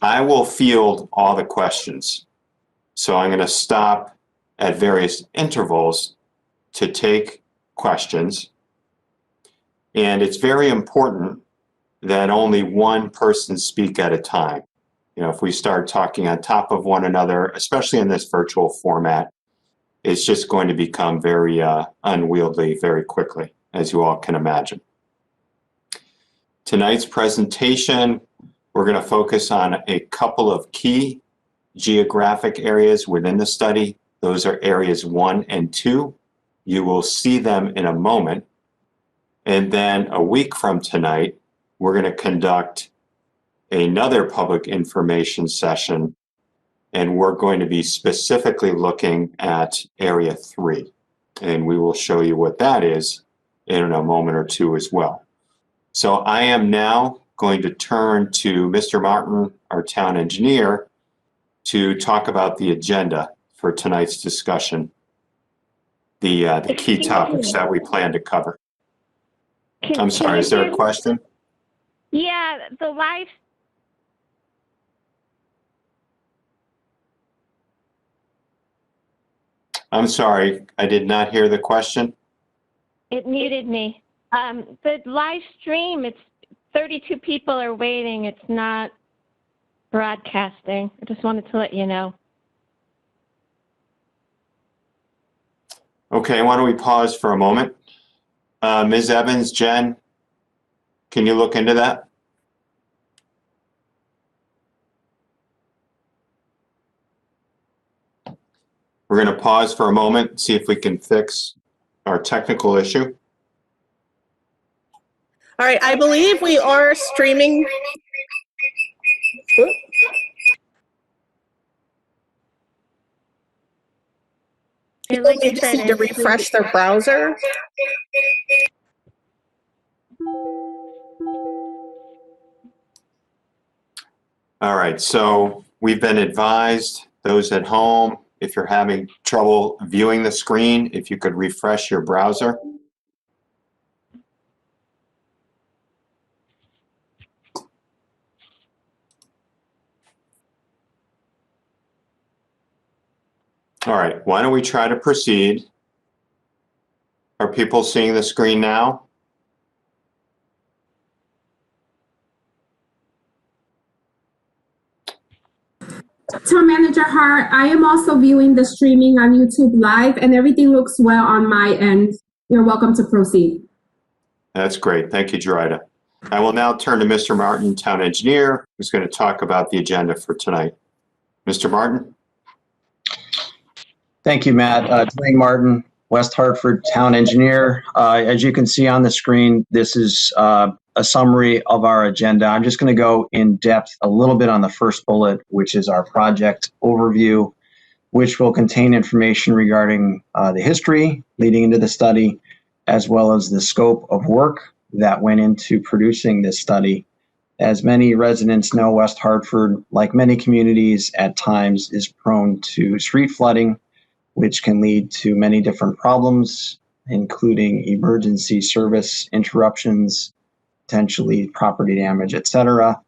I will field all the questions. So I'm going to stop at various intervals to take questions. And it's very important that only one person speak at a time. If we start talking on top of one another, especially in this virtual format, it's just going to become very unwieldy very quickly, as you all can imagine. Tonight's presentation, we're going to focus on a couple of key geographic areas within the study. Those are areas 1 and 2. You will see them in a moment. And then a week from tonight, we're going to conduct another public information session, and we're going to be specifically looking at area 3. And we will show you what that is in a moment or two as well. So I am now going to turn to Mr. Martin, our town engineer, to talk about the agenda for tonight's discussion, the key topics that we plan to cover. I'm sorry, is there a question? Yeah, the live. I'm sorry, I did not hear the question. It muted me. The live stream, it's 32 people are waiting. It's not broadcasting. I just wanted to let you know. Okay, why don't we pause for a moment? Ms. Evans, Jen, can you look into that? We're going to pause for a moment, see if we can fix our technical issue. All right, I believe we are streaming. People just need to refresh their browser. All right, so we've been advised, those at home, if you're having trouble viewing the screen, if you could refresh your browser. All right, why don't we try to proceed? Are people seeing the screen now? Town Manager Hart, I am also viewing the streaming on YouTube Live, and everything looks well on my end. You're welcome to proceed. That's great. Thank you, Gerida. I will now turn to Mr. Martin, Town Engineer, who's going to talk about the agenda for tonight. Mr. Martin? Thank you, Matt. Dwayne Martin, West Hartford Town Engineer. As you can see on the screen, this is a summary of our agenda. I'm just going to go in depth a little bit on the first bullet, which is our project overview, which will contain information regarding the history leading into the study, as well as the scope of work that went into producing this study. As many residents know, West Hartford, like many communities at times, is prone to street flooding, which can lead to many different problems, including emergency service interruptions, potentially property damage, etc.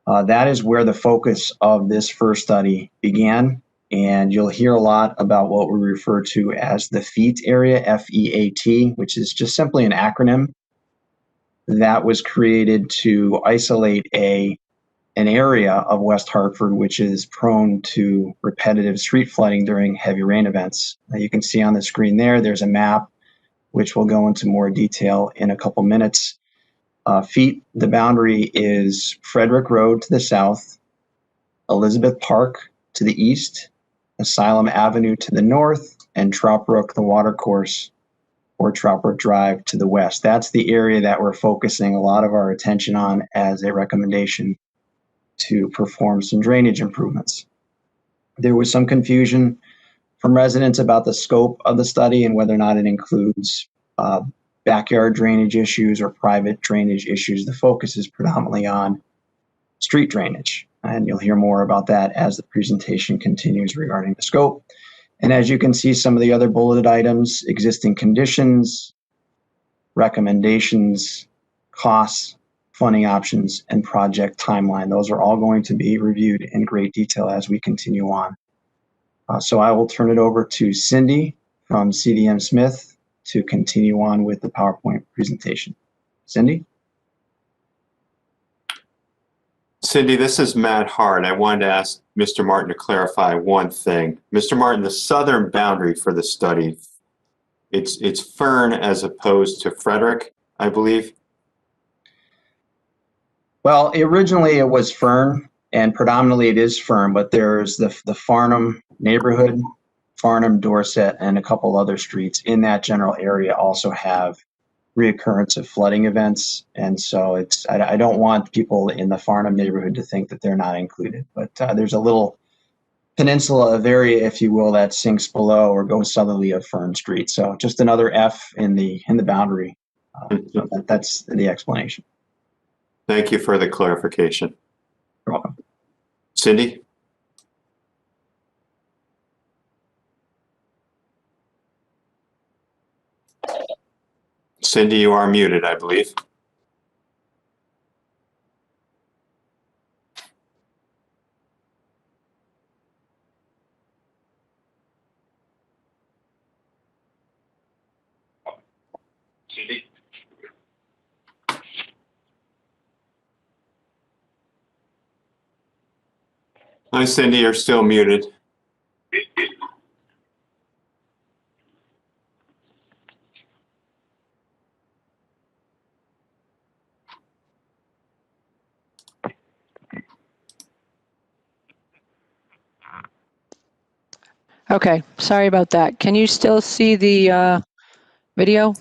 That is where the focus of this first study began, and you'll hear a lot about what we refer to as the FEAT area, F-E-A-T, which is just simply an acronym that was created to isolate an area of West Hartford which is prone to repetitive street flooding during heavy rain events. Now you can see on the screen there's a map which we'll go into more detail in a couple minutes. Feet, the boundary is Frederick Road to the south, Elizabeth Park to the east, Asylum Avenue to the north, and Trout Brook, the watercourse, or Trout Brook Drive to the west. That's the area that we're focusing a lot of our attention on as a recommendation to perform some drainage improvements. There was some confusion from residents about the scope of the study and whether or not it includes backyard drainage issues or private drainage issues. The focus is predominantly on street drainage, and you'll hear more about that as the presentation continues regarding the scope. And as you can see, some of the other bulleted items: existing conditions, recommendations, costs, funding options, and project timeline. Those are all going to be reviewed in great detail as we continue on. So I will turn it over to Cindy from CDM Smith to continue on with the PowerPoint presentation. Cindy? Cindy, this is Matt Hart. I wanted to ask Mr. Martin to clarify one thing. Mr. Martin, the southern boundary for the study, it's Fern as opposed to Frederick, I believe. Well, originally it was Fern, and predominantly it is Fern, but there's the Farnham neighborhood, Farnham, Dorset, and a couple other streets in that general area also have reoccurrence of flooding events. And so I don't want people in the Farnham neighborhood to think that they're not included, but there's a little peninsula of area, if you will, that sinks below or goes southerly of Fern Street. So just another F in the boundary. So that's the explanation. Thank you for the clarification. You're welcome. Cindy? Cindy, you are muted, I believe. Cindy? Hi, Cindy, you're still muted. Okay, sorry about that. Can you still see the video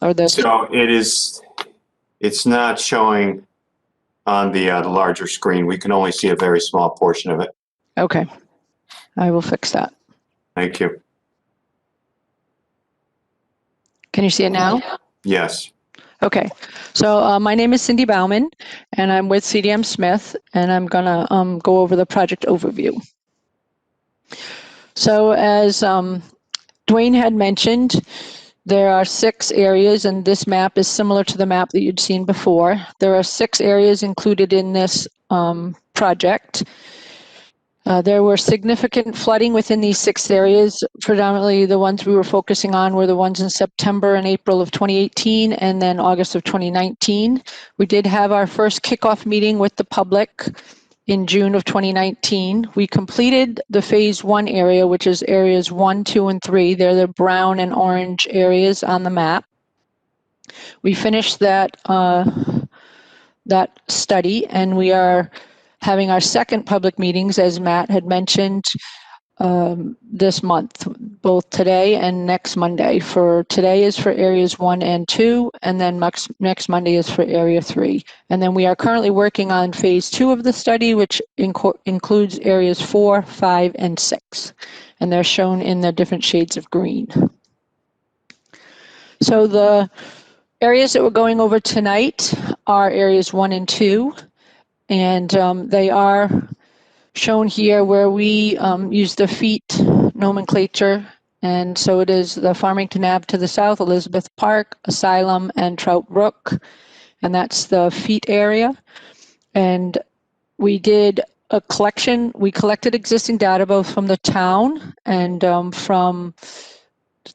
or the? So it's not showing on the larger screen. We can only see a very small portion of it. Okay, I will fix that. Thank you. Can you see it now? Yes. Okay, so my name is Cindy Bauman, and I'm with CDM Smith, and I'm gonna go over the project overview. So as Dwayne had mentioned, there are 6 areas, and this map is similar to the map that you'd seen before. There are 6 areas included in this project. There were significant flooding within these 6 areas. Predominantly the ones we were focusing on were the ones in September and April of 2018 and then August of 2019. We did have our first kickoff meeting with the public in June of 2019. We completed the phase 1 area, which is areas 1, 2, and 3. They're the brown and orange areas on the map. We finished that study, and we are having our second public meetings, as Matt had mentioned, this month, both today and next Monday. For today is for areas 1 and 2, and then next Monday is for area 3. And then we are currently working on phase 2 of the study, which includes areas 4, 5, and 6. And they're shown in the different shades of green. So the areas that we're going over tonight are areas 1 and 2. And they are shown here where we use the feet nomenclature. And so it is the Farmington Ave to the south, Elizabeth Park, Asylum, and Trout Brook. And that's the feet area. And we did a collection. We collected existing data both from the town and from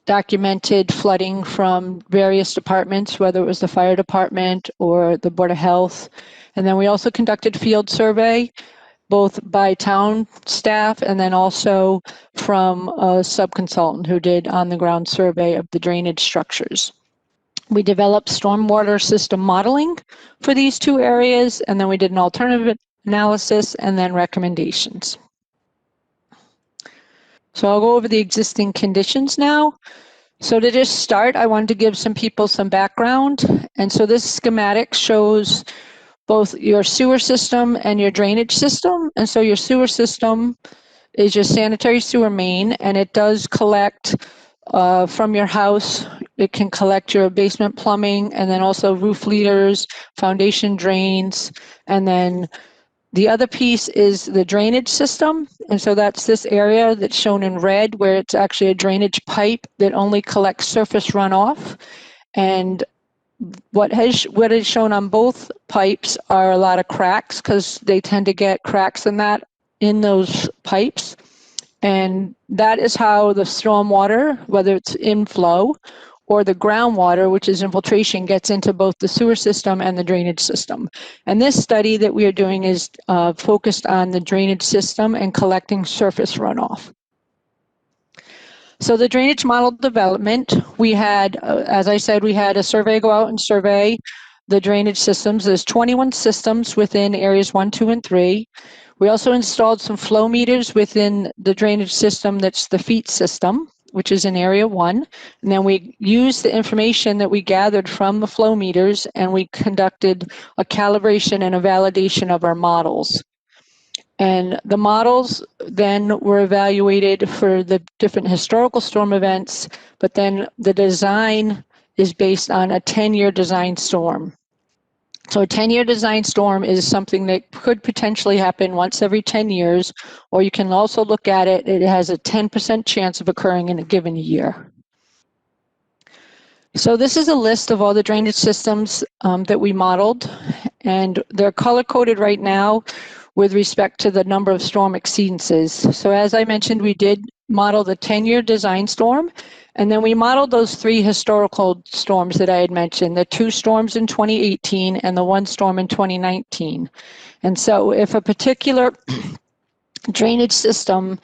documented flooding from various departments, whether it was the fire department or the Board of Health. And then we also conducted field survey, both by town staff and then also from a sub-consultant who did on-the-ground survey of the drainage structures. We developed stormwater system modeling for these 2 areas, and then we did an alternative analysis and then recommendations. So I'll go over the existing conditions now. So to just start, I wanted to give some people some background. And so this schematic shows both your sewer system and your drainage system. And so your sewer system is your sanitary sewer main, and it does collect from your house. It can collect your basement plumbing and then also roof leaders, foundation drains, and then the other piece is the drainage system. And so that's this area that's shown in red where it's actually a drainage pipe that only collects surface runoff. And what is shown on both pipes are a lot of cracks, because they tend to get cracks in those pipes. And that is how the stormwater, whether it's inflow or the groundwater, which is infiltration, gets into both the sewer system and the drainage system. And this study that we are doing is focused on the drainage system and collecting surface runoff. So the drainage model development, we had, as I said, we had a survey go out and survey the drainage systems. There's 21 systems within areas 1, 2, and 3. We also installed some flow meters within the drainage system that's the feet system, which is in area 1. And then we used the information that we gathered from the flow meters, and we conducted a calibration and a validation of our models. And the models then were evaluated for the different historical storm events, but then the design is based on a 10-year design storm. So a 10-year design storm is something that could potentially happen once every 10 years, or you can also look at it, it has a 10% chance of occurring in a given year. So this is a list of all the drainage systems that we modeled, and they're color-coded right now with respect to the number of storm exceedances. So as I mentioned, we did model the 10-year design storm, and then we modeled those 3 historical storms that I had mentioned, the 2 storms in 2018 and the 1 storm in 2019. And so if a particular drainage system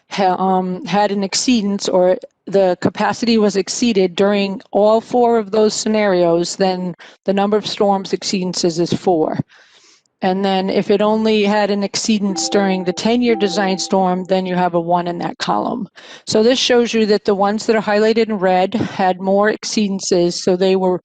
had an exceedance, or the capacity was exceeded during all 4 of those scenarios, then the number of storms exceedances is 4. And then if it only had an exceedance during the 10-year design storm, then you have a 1 in that column. So this shows you that the ones that are highlighted in red had more exceedances, so they were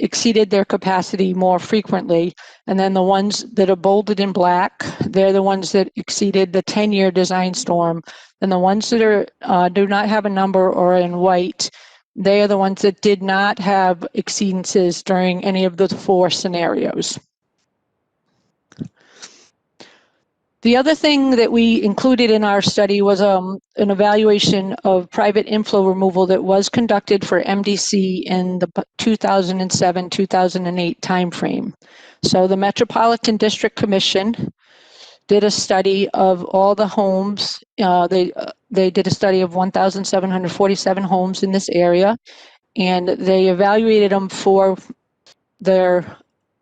exceeded their capacity more frequently. And then the ones that are bolded in black, they're the ones that exceeded the 10-year design storm. And the ones that are do not have a number or in white, they are the ones that did not have exceedances during any of the 4 scenarios. The other thing that we included in our study was an evaluation of private inflow removal that was conducted for MDC in the 2007-2008 timeframe. So the Metropolitan District Commission did a study of all the homes. They did a study of 1,747 homes in this area, and they evaluated them for their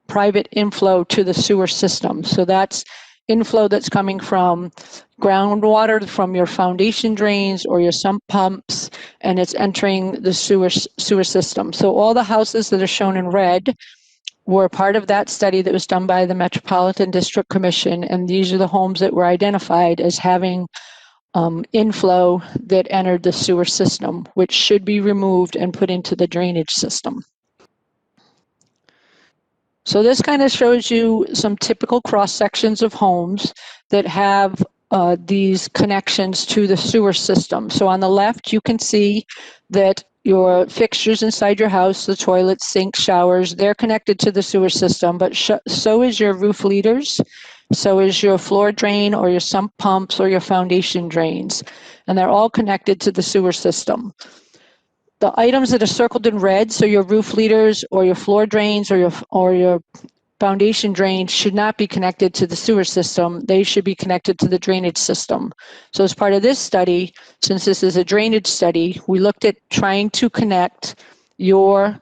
private inflow to the sewer system. So that's inflow that's coming from groundwater, from your foundation drains or your sump pumps, and it's entering the sewer system. So all the houses that are shown in red were part of that study that was done by the Metropolitan District Commission, and these are the homes that were identified as having inflow that entered the sewer system, which should be removed and put into the drainage system. So this kind of shows you some typical cross sections of homes that have these connections to the sewer system. So on the left, you can see that your fixtures inside your house, the toilets, sinks, showers, they're connected to the sewer system, but so is your roof leaders, so is your floor drain or your sump pumps or your foundation drains, and they're all connected to the sewer system. The items that are circled in red, so your roof leaders or your floor drains or your foundation drains, should not be connected to the sewer system. They should be connected to the drainage system. So as part of this study, since this is a drainage study, we looked at trying to connect your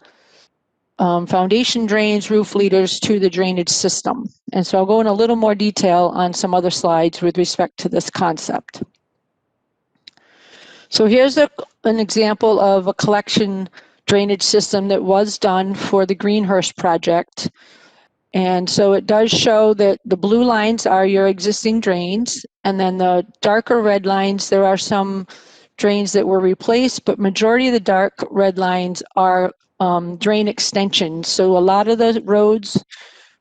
foundation drains, roof leaders to the drainage system. And so I'll go in a little more detail on some other slides with respect to this concept. So here's an example of a collection drainage system that was done for the Greenhurst project. And so it does show that the blue lines are your existing drains, and then the darker red lines, there are some drains that were replaced, but majority of the dark red lines are drain extensions. So a lot of the roads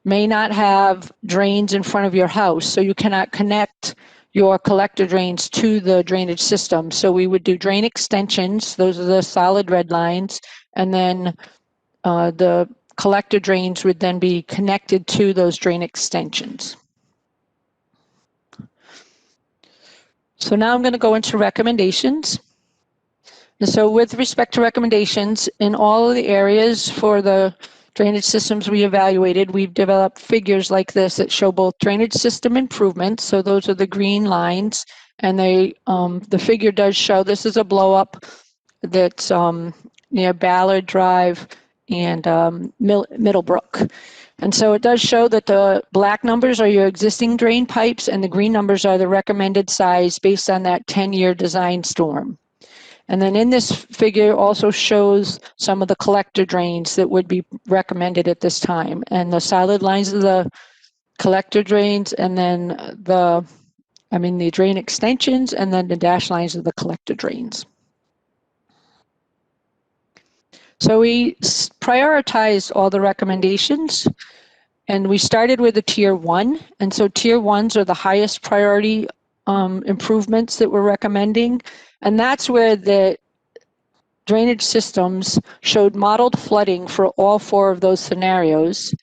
may not have drains in front of your house, so you cannot connect your collector drains to the drainage system. So we would do drain extensions, those are the solid red lines, and then the collector drains would then be connected to those drain extensions. So now I'm going to go into recommendations. And so with respect to recommendations, in all of the areas for the drainage systems we evaluated, we've developed figures like this that show both drainage system improvements. So those are the green lines, and the figure does show this is a blow up that's near Ballard Drive and Middlebrook. And so it does show that the black numbers are your existing drain pipes and the green numbers are the recommended size based on that 10-year design storm. And then in this figure also shows some of the collector drains that would be recommended at this time. And the solid lines of the collector drains, and then the drain extensions, and then the dashed lines of the collector drains. So we prioritized all the recommendations, and we started with a tier 1. And so tier 1s are the highest priority improvements that we're recommending. And that's where the drainage systems showed modeled flooding for all 4 of those scenarios.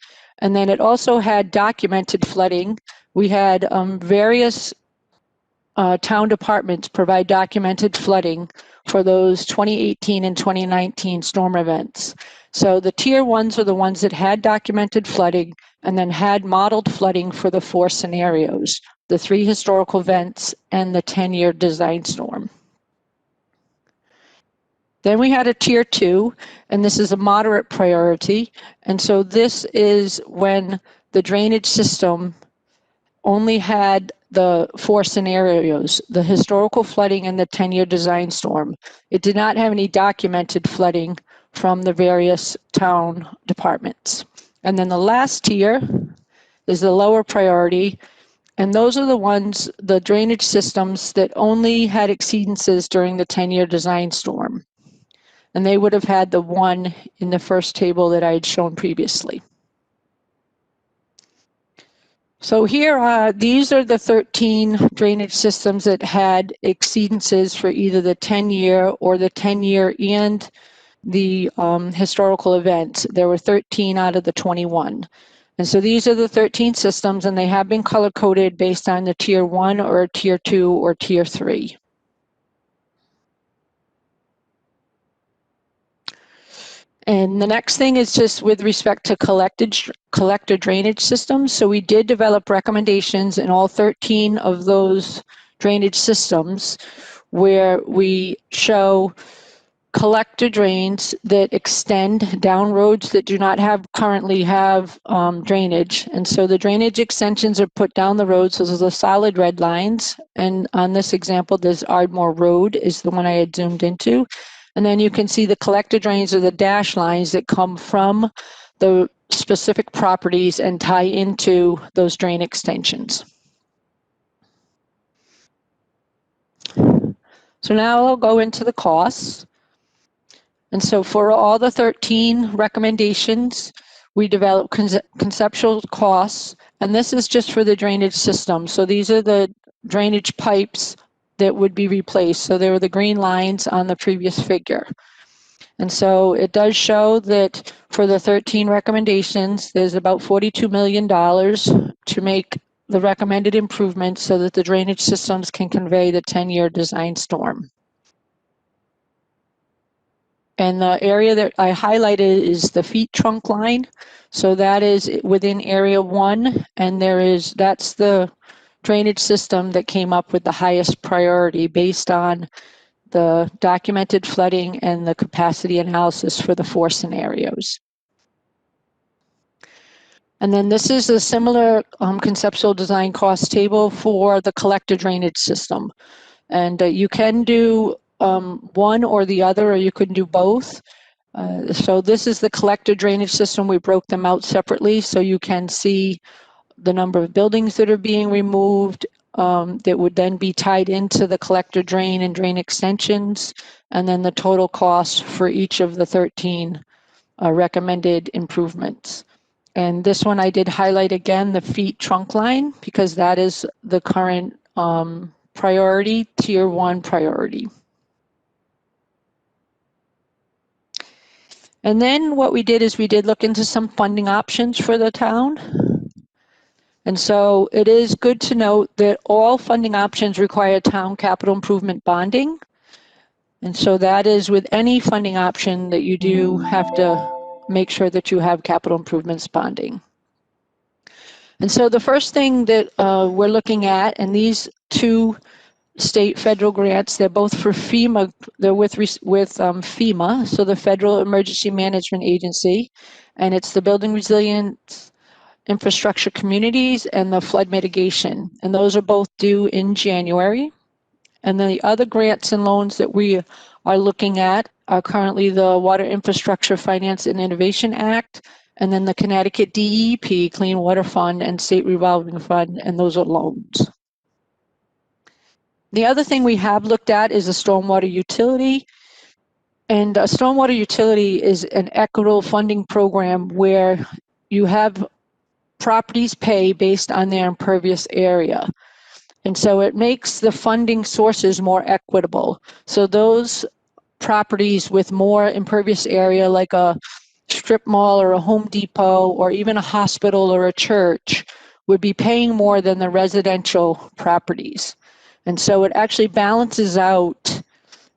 And then it also had documented flooding. We had various town departments provide documented flooding for those 2018 and 2019 storm events. So the tier 1s are the ones that had documented flooding and then had modeled flooding for the 4 scenarios, the 3 historical events and the 10-year design storm. Then we had a tier 2, and this is a moderate priority. And so this is when the drainage system only had the 4 scenarios, the historical flooding and the 10-year design storm. It did not have any documented flooding from the various town departments. And then the last tier is the lower priority, and those are the ones, the drainage systems that only had exceedances during the 10-year design storm. And they would have had the 1 in the first table that I had shown previously. So here, these are the 13 drainage systems that had exceedances for either the 10-year or the 10-year and the historical events. There were 13 out of the 21. And so these are the 13 systems, and they have been color-coded based on the tier 1 or tier 2 or tier 3. And the next thing is just with respect to collector drainage systems. So we did develop recommendations in all 13 of those drainage systems where we show collector drains that extend down roads that do not currently have drainage. And so the drainage extensions are put down the road. So those are the solid red lines. And on this example, there's Ardmore Road is the one I had zoomed into. And then you can see the collector drains are the dashed lines that come from the specific properties and tie into those drain extensions. So now I'll go into the costs. And so for all the 13 recommendations, we developed conceptual costs, and this is just for the drainage system. So these are the drainage pipes that would be replaced. So there were the green lines on the previous figure. And so it does show that for the 13 recommendations, there's about $42 million to make the recommended improvements so that the drainage systems can convey the 10-year design storm. And the area that I highlighted is the feet trunk line. So that is within area 1, and that's the drainage system that came up with the highest priority based on the documented flooding and the capacity analysis for the 4 scenarios. And then this is a similar conceptual design cost table for the collector drainage system. And you can do one or the other, or you can do both. So this is the collector drainage system. We broke them out separately so you can see the number of buildings that are being removed that would then be tied into the collector drain and drain extensions, and then the total cost for each of the 13 recommended improvements. And this one I did highlight again, the feet trunk line, because that is the current priority, tier 1 priority. And then what we did is we did look into some funding options for the town. And so it is good to note that all funding options require town capital improvement bonding. And so that is with any funding option that you do have to make sure that you have capital improvements bonding. And so the first thing that we're looking at, and these two state federal grants, they're both for FEMA, they're with FEMA, so the Federal Emergency Management Agency, and it's the Building Resilience Infrastructure Communities and the Flood Mitigation. And those are both due in January. And then the other grants and loans that we are looking at are currently the Water Infrastructure Finance and Innovation Act, and then the Connecticut DEP Clean Water Fund and State Revolving Fund, and those are loans. The other thing we have looked at is a stormwater utility. And a stormwater utility is an equitable funding program where you have properties pay based on their impervious area. And so it makes the funding sources more equitable. So those properties with more impervious area, like a strip mall or a Home Depot or even a hospital or a church, would be paying more than the residential properties. And so it actually balances out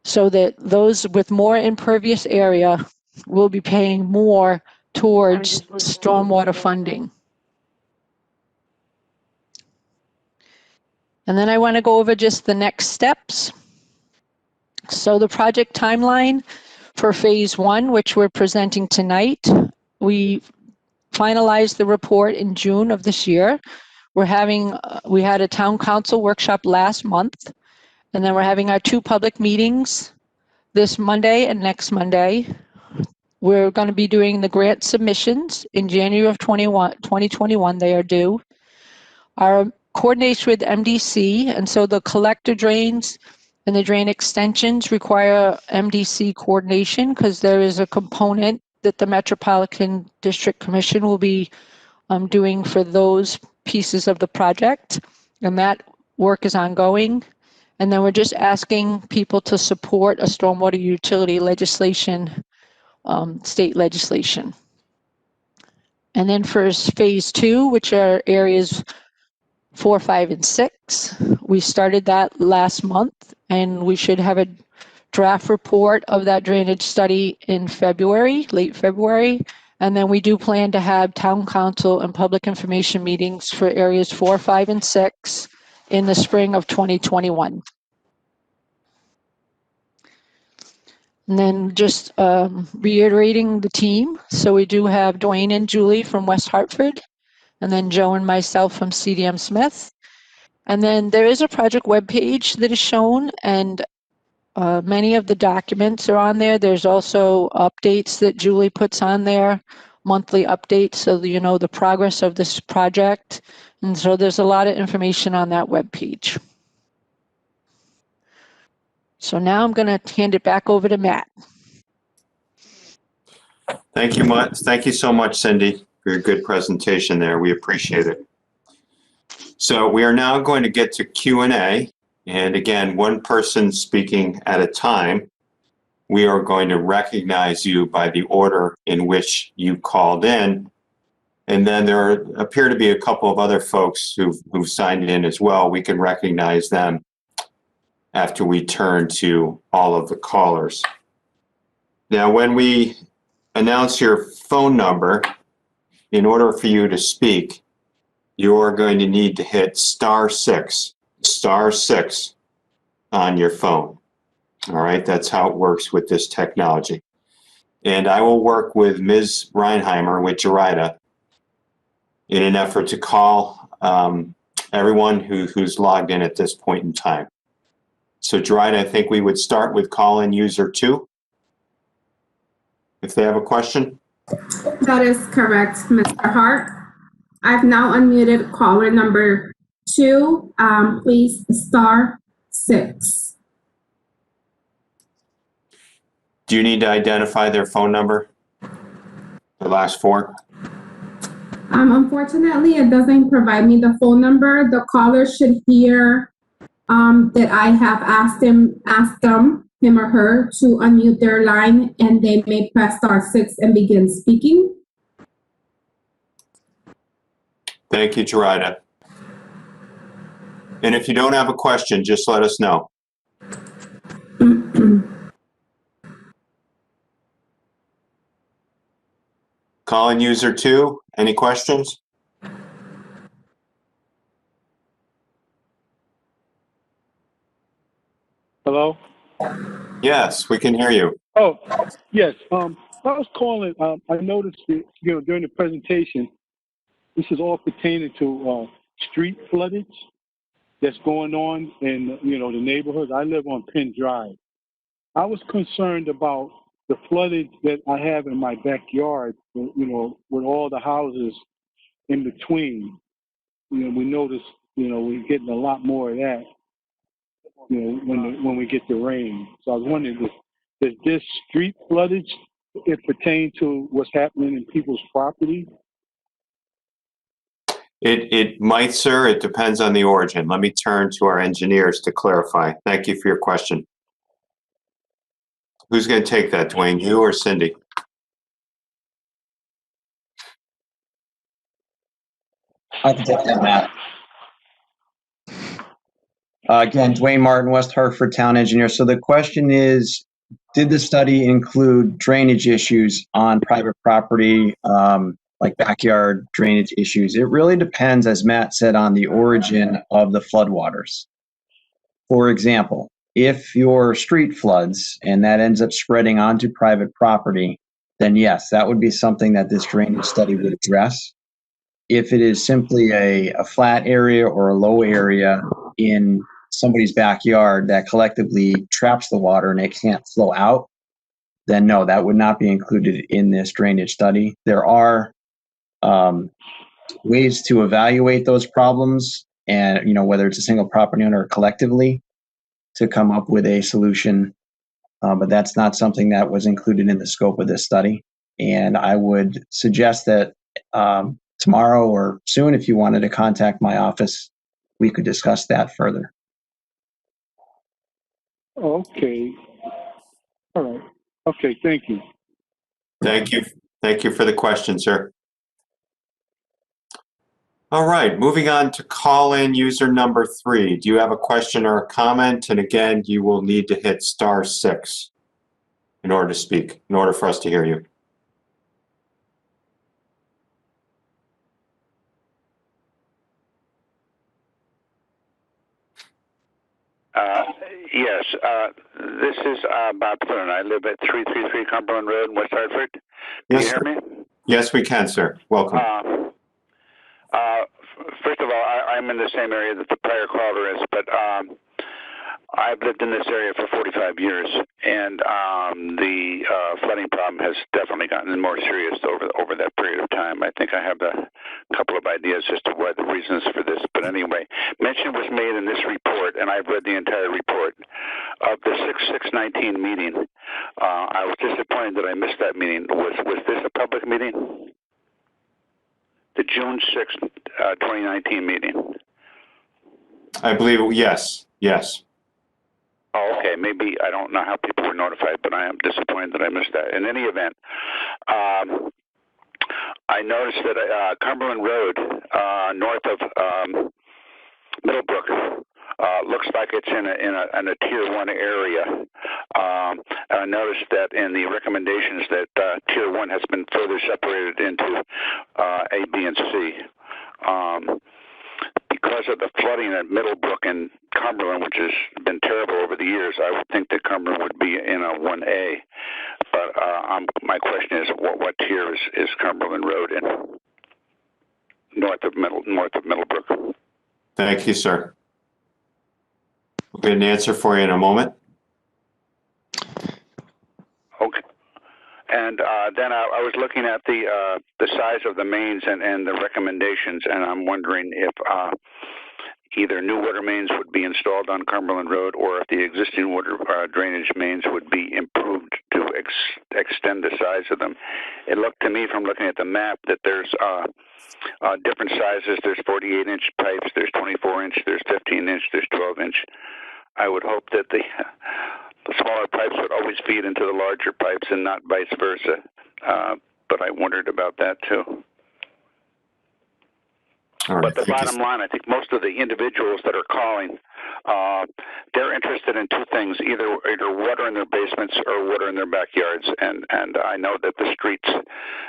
so that those with more impervious area will be paying more towards stormwater funding. And then I want to go over just the next steps. So the project timeline for phase 1, which we're presenting tonight, we finalized the report in June of this year. We had a town council workshop last month, and then we're having our 2 public meetings this Monday and next Monday. We're going to be doing the grant submissions in January of 2021. They are due. Our coordination with MDC, and so the collector drains and the drain extensions require MDC coordination because there is a component that the Metropolitan District Commission will be doing for those pieces of the project, and that work is ongoing. And then we're just asking people to support a stormwater utility legislation, state legislation. And then for phase 2, which are areas 4, 5, and 6. We started that last month, and we should have a draft report of that drainage study in February, late February. And then we do plan to have town council and public information meetings for areas 4, 5, and 6 in the spring of 2021. And then just reiterating the team. So we do have Dwayne and Julie from West Hartford, and then Joe and myself from CDM Smith. And then there is a project webpage that is shown, and many of the documents are on there. There's also updates that Julie puts on there, monthly updates, so that you know the progress of this project. And so there's a lot of information on that webpage. So now I'm going to hand it back over to Matt. Thank you much. Thank you so much, Cindy, for your good presentation there. We appreciate it. So we are now going to get to Q&A. And again, one person speaking at a time. We are going to recognize you by the order in which you called in. And then there appear to be a couple of other folks who've signed in as well. We can recognize them after we turn to all of the callers. Now, when we announce your phone number, in order for you to speak, you're going to need to hit *6 on your phone. All right, that's how it works with this technology. And I will work with Ms. Reinheimer with Jerida in an effort to call everyone who's logged in at this point in time. So Jerida, I think we would start with call-in user 2, if they have a question. That is correct, Mr. Hart. I've now unmuted caller number 2. Please *6. Do you need to identify their phone number? The last 4? Unfortunately, it doesn't provide me the phone number. The caller should hear that I have asked them, him or her, to unmute their line, and they may press *6 and begin speaking. Thank you, Jerida. And if you don't have a question, just let us know. Call-in user 2, any questions? Hello? Yes, we can hear you. Oh, yes. I was calling. I noticed that, during the presentation, this is all pertaining to street floodage that's going on in, the neighborhoods. I live on Penn Drive. I was concerned about the floodage that I have in my backyard, with all the houses in between. We noticed, we're getting a lot more of that, when we get the rain. So I was wondering, does this street floodage pertain to what's happening in people's property? It might, sir. It depends on the origin. Let me turn to our engineers to clarify. Thank you for your question. Who's going to take that, Dwayne, you or Cindy? I can take that, Matt. Again, Dwayne Martin, West Hartford Town Engineer. So the question is, did the study include drainage issues on private property, like backyard drainage issues? It really depends, as Matt said, on the origin of the floodwaters. For example, if your street floods and that ends up spreading onto private property, then yes, that would be something that this drainage study would address. If it is simply a flat area or a low area in somebody's backyard that collectively traps the water and it can't flow out, then no, that would not be included in this drainage study. There are ways to evaluate those problems, and whether it's a single property owner or collectively, to come up with a solution, but that's not something that was included in the scope of this study. And I would suggest that tomorrow or soon, if you wanted to contact my office, we could discuss that further. Okay. All right. Okay, thank you. Thank you. Thank you for the question, sir. All right, moving on to call-in user number 3. Do you have a question or a comment? And again, you will need to hit *6 in order to speak, in order for us to hear you. Yes, this is Bob Flynn. I live at 333 Cumberland Road in West Hartford. Can Yes, you hear sir. me? Yes, we can, sir. Welcome. First of all, I'm in the same area that the prior caller is, but I've lived in this area for 45 years, and the flooding problem has definitely gotten more serious over that period of time. I think I have a couple of ideas as to what the reasons for this. But anyway, mention was made in this report, and I've read the entire report, of the 6/6/19 meeting. I was disappointed that I missed that meeting. Was this a public meeting? The June 6th, 2019 meeting. I believe, yes, yes. Oh, okay. Maybe I don't know how people were notified, but I am disappointed that I missed that. In any event, I noticed that Cumberland Road, north of Middlebrook, looks like it's in a Tier 1 area. I noticed that in the recommendations that Tier 1 has been further separated into A, B, and C. Because of the flooding at Middlebrook and Cumberland, which has been terrible over the years, I would think that Cumberland would be in a 1A. But my question is, what tier is Cumberland Road in? North of Middlebrook. Thank you, sir. We'll get an answer for you in a moment. Okay. And then I was looking at the size of the mains and the recommendations, and I'm wondering if either new water mains would be installed on Cumberland Road, or if the existing water drainage mains would be improved to extend the size of them. It looked to me, from looking at the map, that there's different sizes. There's 48-inch pipes, there's 24-inch, there's 15-inch, there's 12-inch. I would hope that the smaller pipes would always feed into the larger pipes and not vice versa. But I wondered about that too. All right, But the thank you. bottom line, I think most of the individuals that are calling, they're interested in two things: either water in their basements or water in their backyards. And I know that the streets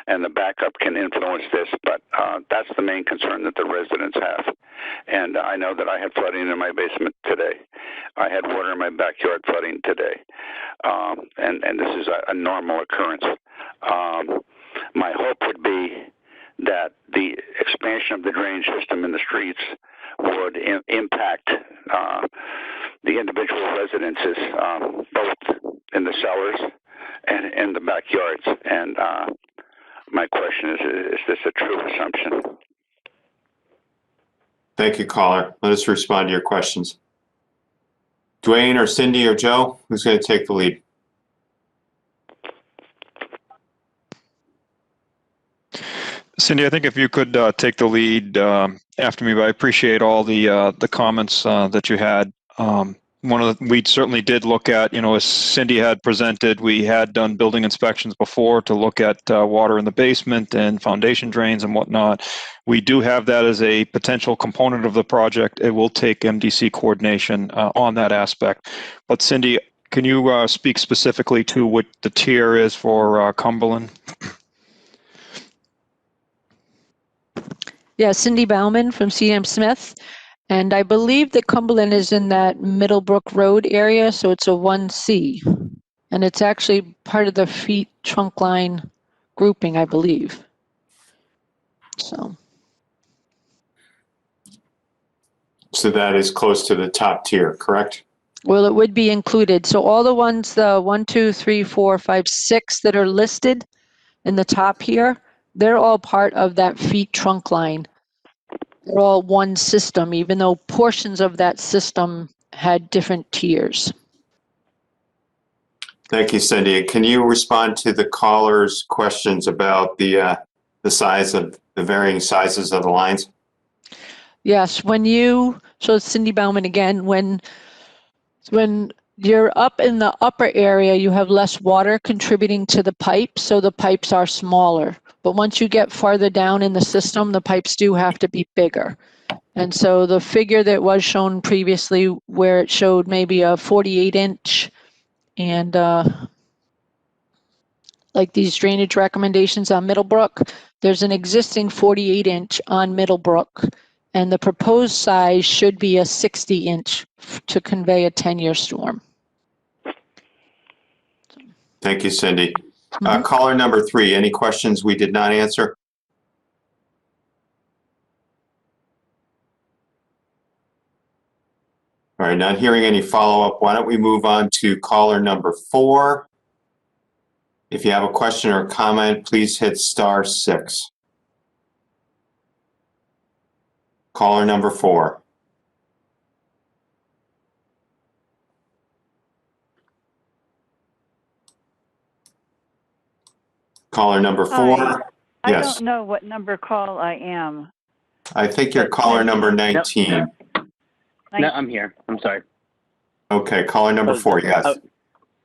and the backup can influence this, but that's the main concern that the residents have. And I know that I had flooding in my basement today. I had water in my backyard flooding today, and this is a normal occurrence. My hope would be that the expansion of the drainage system in the streets would impact the individual residences, both in the cellars and in the backyards. And my question is this a true assumption? Thank you, caller. Let us respond to your questions. Dwayne or Cindy or Joe, who's going to take the lead? Cindy, I think if you could take the lead after me, but I appreciate all the comments that you had. We certainly did look at, as Cindy had presented, we had done building inspections before to look at water in the basement and foundation drains and whatnot. We do have that as a potential component of the project. It will take MDC coordination on that aspect. But Cindy, can you speak specifically to what the tier is for Cumberland? Yeah, Cindy Bauman from CM Smith. And I believe that Cumberland is in that Middlebrook Road area, so it's a 1C. And it's actually part of the feet trunk line grouping, I believe. So that is close to the top tier, correct? well, it would be included. So all the ones, the 1, 2, 3, 4, 5, 6 that are listed in the top here, they're all part of that feet trunk line. They're all one system, even though portions of that system had different tiers. Thank you, Cindy. Can you respond to the caller's questions about the size of the varying sizes of the lines? Yes, so Cindy Bauman again, when you're up in the upper area, you have less water contributing to the pipes, so the pipes are smaller. But once you get farther down in the system, the pipes do have to be bigger. And so the figure that was shown previously, where it showed maybe a 48-inch and like these drainage recommendations on Middlebrook, there's an existing 48-inch on Middlebrook, and the proposed size should be a 60-inch to convey a 10-year storm. Thank you, Cindy. Caller number 3, any questions we did not answer? All right, not hearing any follow-up. Why don't we move on to caller number 4? If you have a question or a comment, please hit *6. Caller number 4. Caller number 4. Hi. I Yes. don't know what number call I am. I think you're caller number 19. No, I'm here. I'm sorry. Okay, caller number 4, yes.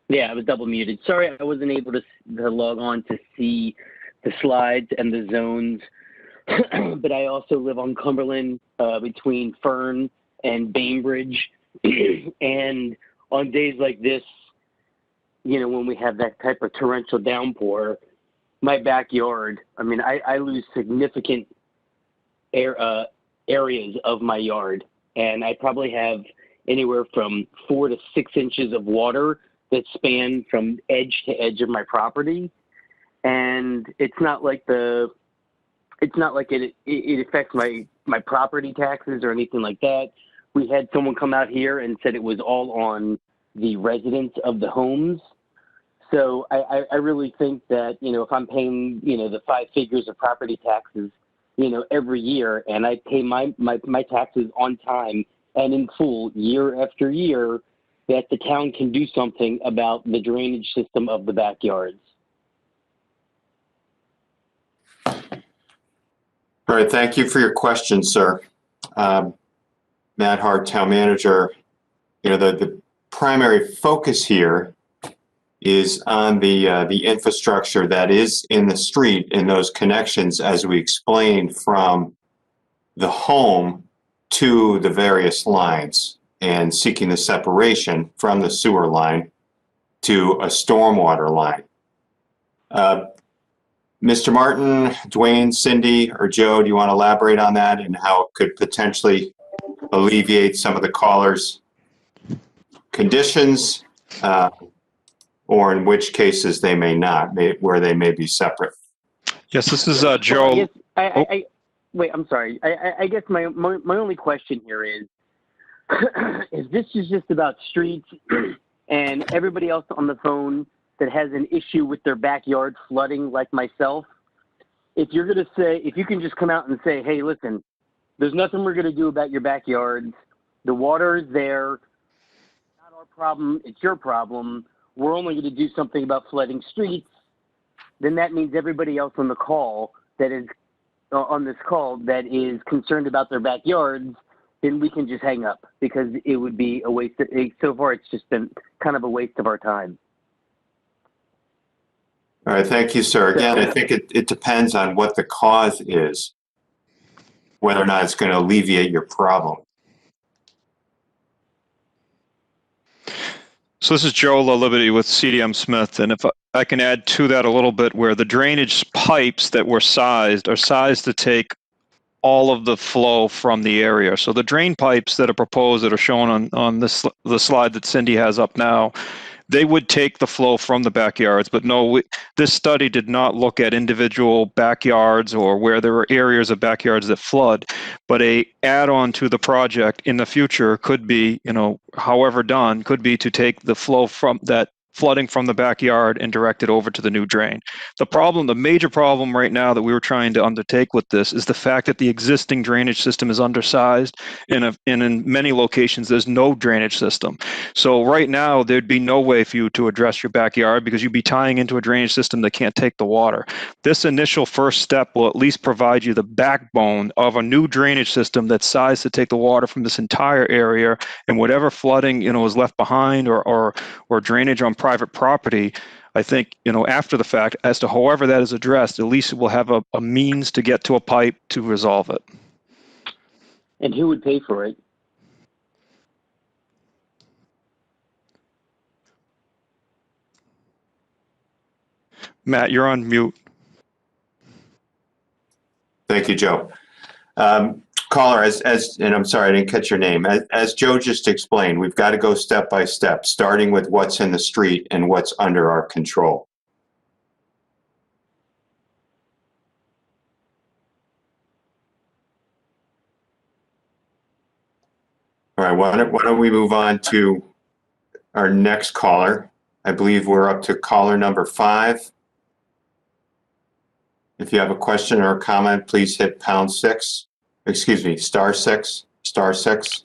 Yeah, I was double muted. Sorry, I wasn't able to log on to see the slides and the zones. But I also live on Cumberland between Fern and Bainbridge. And on days like this, when we have that type of torrential downpour, my backyard, I lose significant areas of my yard. And I probably have anywhere from 4 to 6 inches of water that span from edge to edge of my property. And it's not like it affects my property taxes or anything like that. We had someone come out here and said it was all on the residents of the homes. So I really think that, if I'm paying, the 5 figures of property taxes, every year, and I pay my taxes on time and in full year after year, that the town can do something about the drainage system of the backyards. All right, thank you for your question, sir. Matt Hart, Town Manager, the primary focus here is on the infrastructure that is in the street, in those connections, as we explained, from the home to the various lines and seeking the separation from the sewer line to a stormwater line. Mr. Martin, Dwayne, Cindy, or Joe, do you want to elaborate on that and how it could potentially alleviate some of the callers' conditions, or in which cases they may not, where they may be separate? Yes, this is Joe. Well, wait, I'm sorry. I guess my only question here is this is just about streets and everybody else on the phone that has an issue with their backyard flooding like myself? If you're going to say, if you can just come out and say, hey, listen, there's nothing we're going to do about your backyards. The water is there. It's not our problem. It's your problem. We're only going to do something about flooding streets. Then that means everybody else on the call that is on this call that is concerned about their backyards, then we can just hang up because it would be a waste. So far, it's just been kind of a waste of our time. All right, thank you, sir. Again, I think it depends on what the cause is, whether or not it's going to alleviate your problem. So this is Joe LaLiberty with CDM Smith, and if I can add to that a little bit, where the drainage pipes that were sized are sized to take all of the flow from the area. So the drain pipes that are proposed, that are shown on the slide that Cindy has up now, they would take the flow from the backyards, but no, this study did not look at individual backyards or where there were areas of backyards that flood, but a add-on to the project in the future could be, however done, could be to take the flow from that flooding from the backyard and direct it over to the new drain. The major problem right now that we were trying to undertake with this is the fact that the existing drainage system is undersized, and in many locations there's no drainage system. So right now there'd be no way for you to address your backyard because you'd be tying into a drainage system that can't take the water. This initial first step will at least provide you the backbone of a new drainage system that's sized to take the water from this entire area, and whatever flooding is left behind or drainage on private property, I think, after the fact, as to however that is addressed, at least we'll have a means to get to a pipe to resolve it. And who would pay for it? Matt, you're on mute. Thank you, Joe. Caller, and I'm sorry, I didn't catch your name. As Joe just explained, we've got to go step by step, starting with what's in the street and what's under our control. All right, why don't we move on to our next caller? I believe we're up to caller number 5. If you have a question or a comment, please hit #6. Excuse me, *6, *6.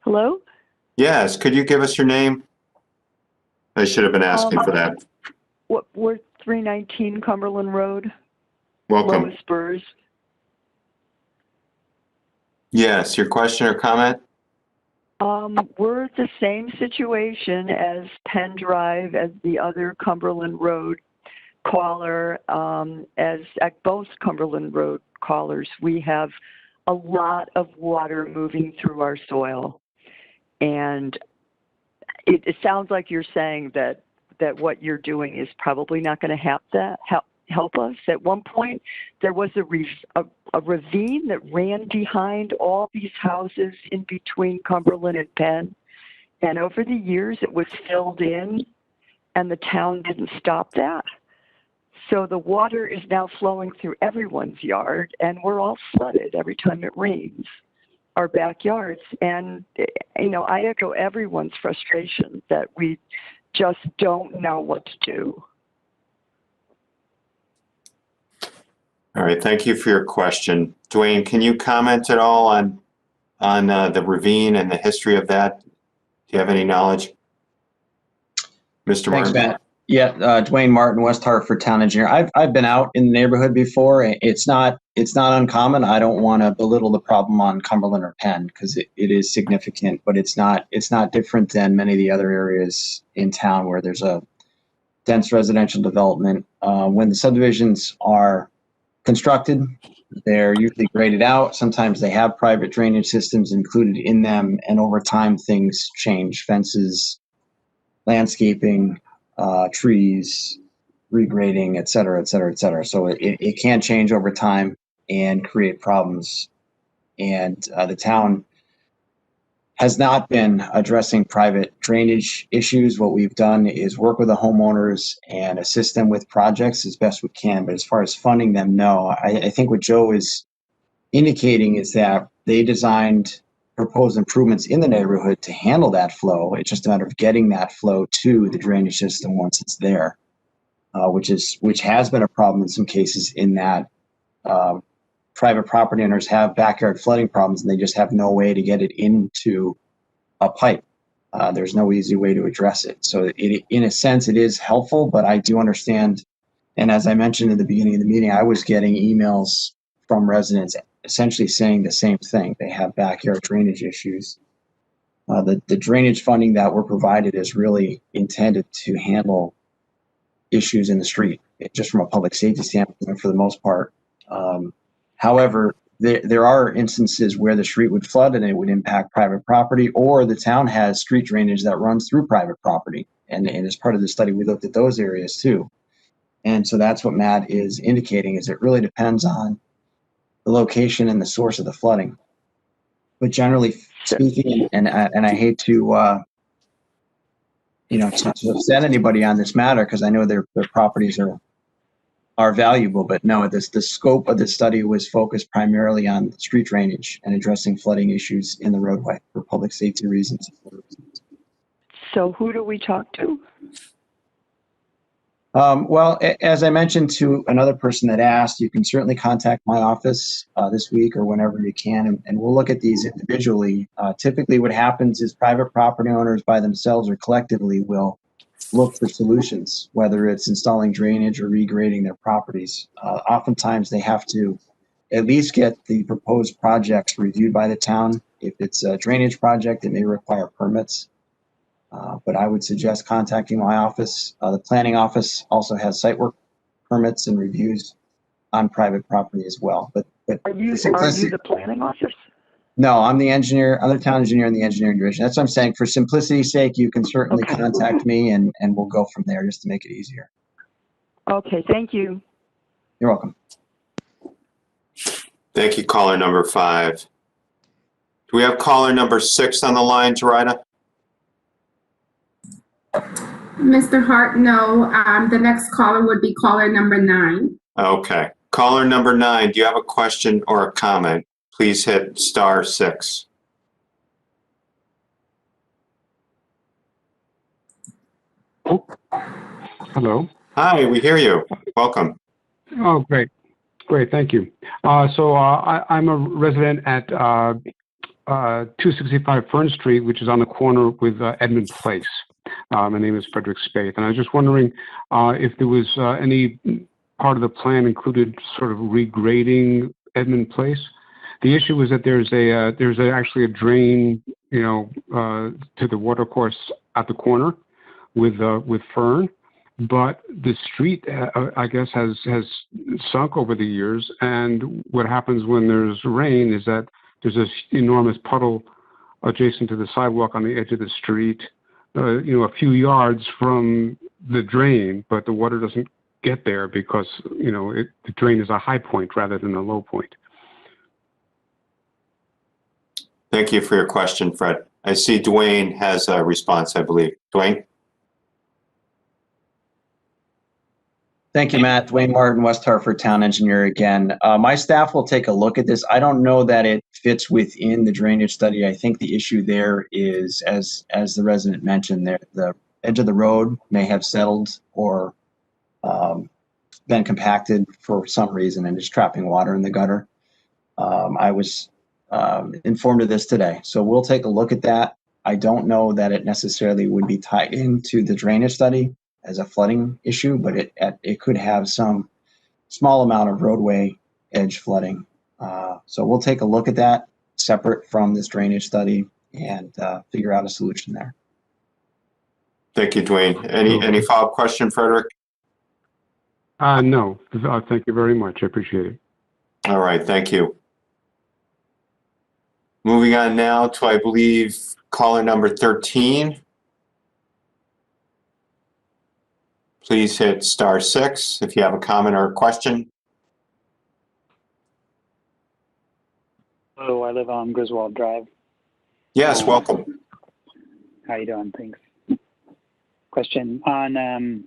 Hello? Yes, could you give us your name? I should have been asking for that. We're 319 Cumberland Road, Welcome. Lois Spurs. Yes, your question or comment? We're the same situation as Penn Drive, as the other Cumberland Road caller, as at both Cumberland Road callers. We have a lot of water moving through our soil. And it sounds like you're saying that what you're doing is probably not going to help us. At one point, there was a ravine that ran behind all these houses in between Cumberland and Penn. And over the years, it was filled in, and the town didn't stop that. So the water is now flowing through everyone's yard, and we're all flooded every time it rains, our backyards. And, I echo everyone's frustration that we just don't know what to do. All right, thank you for your question. Dwayne, can you comment at all on the ravine and the history of that? Do you have any knowledge? Mr. Thanks, Martin? Matt. Yeah, Dwayne Martin, West Hartford Town Engineer. I've been out in the neighborhood before. It's not uncommon. I don't want to belittle the problem on Cumberland or Penn because it is significant, but it's not different than many of the other areas in town where there's a dense residential development. When the subdivisions are constructed. They're usually graded out. Sometimes they have private drainage systems included in them, and over time things change: fences, landscaping, trees, regrading, et cetera, et cetera, et cetera. So it can change over time and create problems. And the town has not been addressing private drainage issues. What we've done is work with the homeowners and assist them with projects as best we can. But as far as funding them, no. I think what Joe is indicating is that they designed proposed improvements in the neighborhood to handle that flow. It's just a matter of getting that flow to the drainage system once it's there, which has been a problem in some cases, in that private property owners have backyard flooding problems and they just have no way to get it into a pipe. There's no easy way to address it. So in a sense, it is helpful, but I do understand. And as I mentioned at the beginning of the meeting, I was getting emails from residents essentially saying the same thing. They have backyard drainage issues. The drainage funding that we're provided is really intended to handle issues in the street, just from a public safety standpoint for the most part. However, there are instances where the street would flood and it would impact private property, or the town has street drainage that runs through private property. And as part of the study, we looked at those areas too. And so that's what Matt is indicating, is it really depends on the location and the source of the flooding. But generally speaking, and I hate to to upset anybody on this matter, because I know their properties are valuable, but no, the scope of the study was focused primarily on street drainage and addressing flooding issues in the roadway for public safety reasons. So who do we talk to? Well, as I mentioned to another person that asked, you can certainly contact my office this week or whenever you can, and we'll look at these individually. Typically what happens is private property owners by themselves or collectively will look for solutions, whether it's installing drainage or regrading their properties. Oftentimes they have to at least get the proposed projects reviewed by the town. If it's a drainage project, it may require permits. But I would suggest contacting my office. The planning office also has site work permits and reviews on private property as well. But Are you the planning office? No, I'm the engineer. I'm the town engineer in the engineering division. That's what I'm saying. For simplicity's sake, you can certainly contact me, and we'll go from there just to make it easier. Okay, thank you. You're welcome. Thank you, caller number 5. Do we have caller number 6 on the line, Tarida? Mr. Hart, no. The next caller would be caller number 9. Okay. Caller number 9, do you have a question or a comment? Please hit *6. Oh, hello. Hi, we hear you. Welcome. Oh, great. Great, thank you. So I'm a resident at 265 Fern Street, which is on the corner with Edmund Place. My name is Frederick Spaeth, and I was just wondering if there was any part of the plan included sort of regrading Edmund Place. The issue is that there's actually a drain, to the watercourse at the corner with Fern, but the street, I guess, has sunk over the years. And what happens when there's rain is that there's this enormous puddle adjacent to the sidewalk on the edge of the street, a few yards from the drain, but the water doesn't get there because, the drain is a high point rather than a low point. Thank you for your question, Fred. I see Dwayne has a response, I believe. Dwayne? Thank you, Matt. Dwayne Martin, West Hartford Town Engineer again. My staff will take a look at this. I don't know that it fits within the drainage study. I think the issue there is, as the resident mentioned, the edge of the road may have settled or been compacted for some reason and is trapping water in the gutter. I was informed of this today, so we'll take a look at that. I don't know that it necessarily would be tied into the drainage study as a flooding issue, but it could have some small amount of roadway edge flooding. So we'll take a look at that separate from this drainage study and figure out a solution there. Thank you, Dwayne. Any follow-up question, Frederick? No, thank you very much. I appreciate it. All right, thank you. Moving on now to, I believe, caller number 13. Please hit *6 if you have a comment or a question. Hello, I live on Griswold Drive. Yes, welcome. How you doing? Thanks. Question on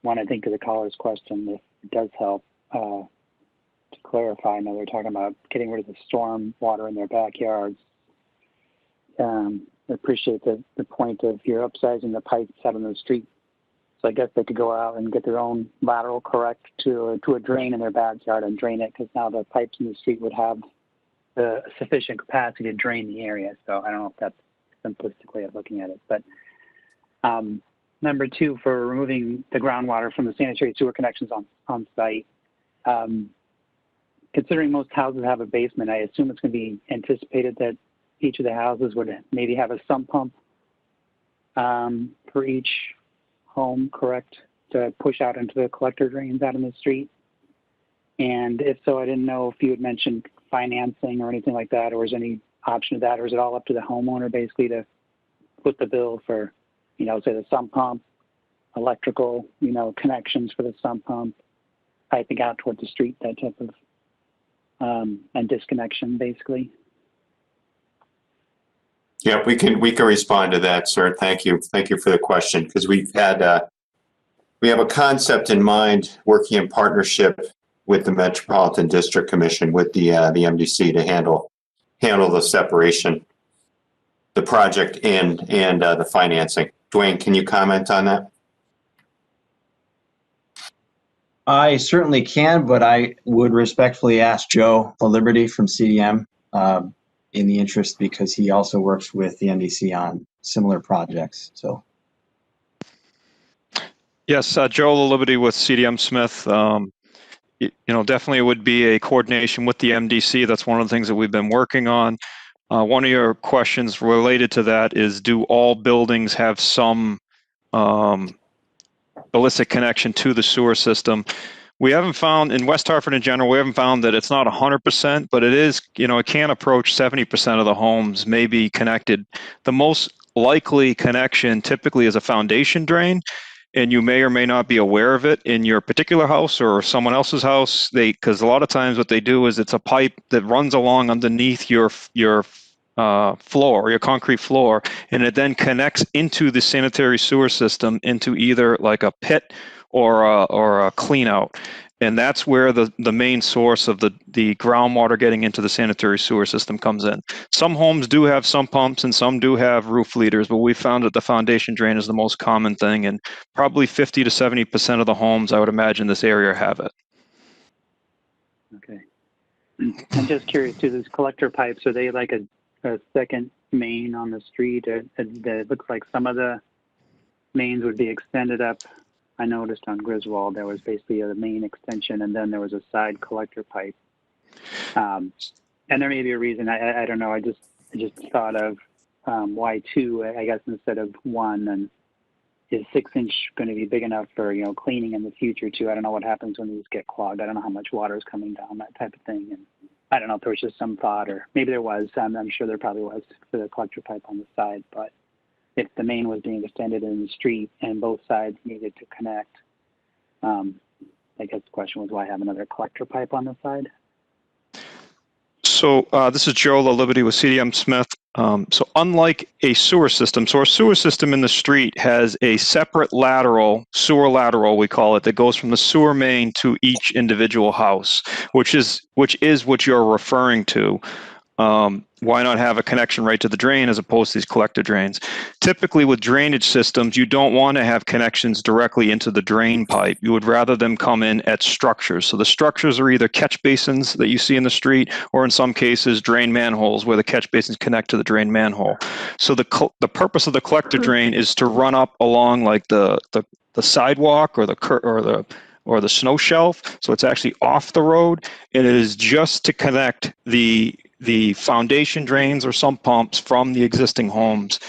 one, I think, of the caller's question, if it does help to clarify. I know they're talking about getting rid of the storm water in their backyards. I appreciate the point of you're upsizing the pipes out on the street. So I guess they could go out and get their own lateral correct to a drain in their backyard and drain it, because now the pipes in the street would have the sufficient capacity to drain the area. So I don't know if that's a simplistic way of looking at it. But number two, for removing the groundwater from the sanitary sewer connections on site, considering most houses have a basement, I assume it's going to be anticipated that each of the houses would maybe have a sump pump for each home, correct, to push out into the collector drains out in the street? And if so, I didn't know if you had mentioned financing or anything like that, or is any option of that, or is it all up to the homeowner basically to put the bill for, you know, say the sump pump, electrical, you know, connections for the sump pump, piping out towards the street, that type of, and disconnection basically? Yeah, we can respond to that, sir. Thank you for the question, because we have a concept in mind, working in partnership with the Metropolitan District Commission, with the MDC, to handle the separation, the project, and the financing. Dwayne, can you comment on that? I certainly can, but I would respectfully ask Joe Liberty from CDM in the interest, because he also works with the MDC on similar projects. So. Yes, Joe Liberty with CDM Smith. You know, definitely it would be a coordination with the MDC. That's one of the things that we've been working on. One of your questions related to that is, do all buildings have some illicit connection to the sewer system? We haven't found, in West Hartford in general, we haven't found that it's not 100%, but it is, you know, it can approach 70% of the homes may be connected. The most likely connection typically is a foundation drain, and you may or may not be aware of it in your particular house or someone else's house. Because a lot of times what they do is it's a pipe that runs along underneath your floor, your concrete floor, and it then connects into the sanitary sewer system into either like a pit or a clean out. And that's where the main source of the groundwater getting into the sanitary sewer system comes in. Some homes do have sump pumps and some do have roof leaders, but we found that the foundation drain is the most common thing, and probably 50 to 70% of the homes, I would imagine, this area have it. Okay. I'm just curious too, these collector pipes, are they like a second main on the street? It looks like some of the mains would be extended up. I noticed on Griswold there was basically a main extension, and then there was a side collector pipe. And there may be a reason. I don't know. I just thought of why two, I guess, instead of one. And is 6-inch going to be big enough for, you know, cleaning in the future too? I don't know what happens when these get clogged. I don't know how much water is coming down, that type of thing. And I don't know if there was just some thought, or maybe there was. I'm sure there probably was for the collector pipe on the side, but if the main was being extended in the street and both sides needed to connect, I guess the question was, why have another collector pipe on the side? So this is Joe Liberty with CDM Smith. So unlike a sewer system, so our sewer system in the street has a separate lateral, sewer lateral we call it, that goes from the sewer main to each individual house, which is what you're referring to. Why not have a connection right to the drain as opposed to these collector drains? Typically with drainage systems, you don't want to have connections directly into the drain pipe. You would rather them come in at structures. So the structures are either catch basins that you see in the street, or in some cases drain manholes where the catch basins connect to the drain manhole. So the purpose of the collector drain is to run up along like the sidewalk or the snow shelf. So it's actually off the road, and it is just to connect the foundation drains or sump pumps from the existing homes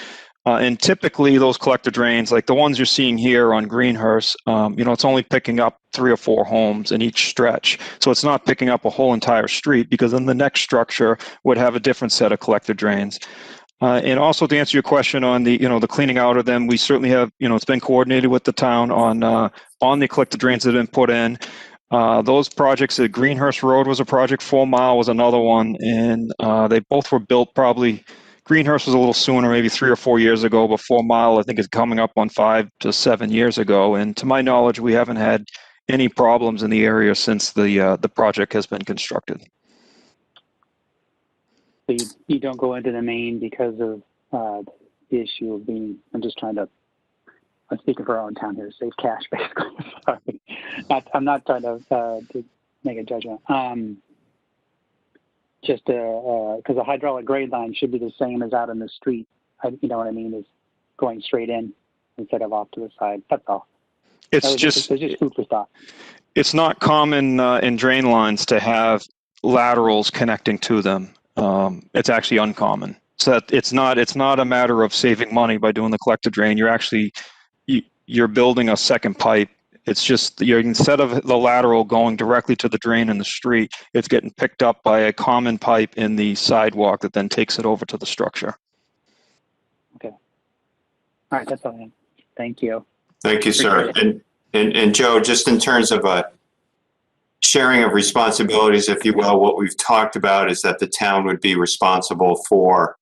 And typically those collector drains, like the ones you're seeing here on Greenhurst, it's only picking up 3 or 4 homes in each stretch. So it's not picking up a whole entire street, because then the next structure would have a different set of collector drains. And also, to answer your question on the cleaning out of them, we certainly have, it's been coordinated with the town on the collector drains that have been put in. Those projects at Greenhurst Road was a project, 4 Mile was another one, and they both were built probably. Greenhurst was a little sooner, maybe 3 or 4 years ago, but 4 Mile I think is coming up on 5 to 7 years ago. And to my knowledge, we haven't had any problems in the area since the project has been constructed. So you don't go into the main because of the issue of being, I'm speaking for our own town here, save cash, basically. Sorry. I'm not trying to make a judgment. Just because the hydraulic grade line should be the same as out in the street. You know what I mean? Is going straight in instead of off to the side. That's all. It's just food for thought. It's not common in drain lines to have laterals connecting to them. It's actually uncommon. So that it's not a matter of saving money by doing the collector drain. You're building a second pipe. It's just instead of the lateral going directly to the drain in the street, it's getting picked up by a common pipe in the sidewalk that then takes it over to the structure. Okay. All right, that's all I have. Thank you. Thank you, sir. And Joe, just in terms of a sharing of responsibilities, if you will, what we've talked about is that the town would be responsible for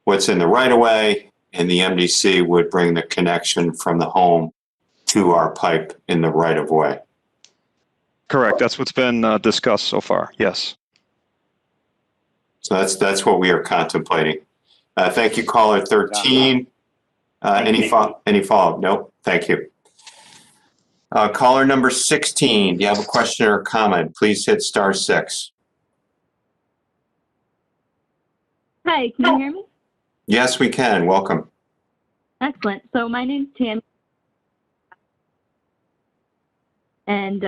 what's in the right-of-way, and the MDC would bring the connection from the home to our pipe in the right-of-way. Correct. That's what's been discussed so far. Yes. So that's what we are contemplating. Thank you, caller 13. Any follow-up? Nope. Thank you. Caller number 16. Do you have a question or a comment? Please hit *6. Hi, can you hear me? Yes, we can. Welcome. Excellent. So my name's Tammy. And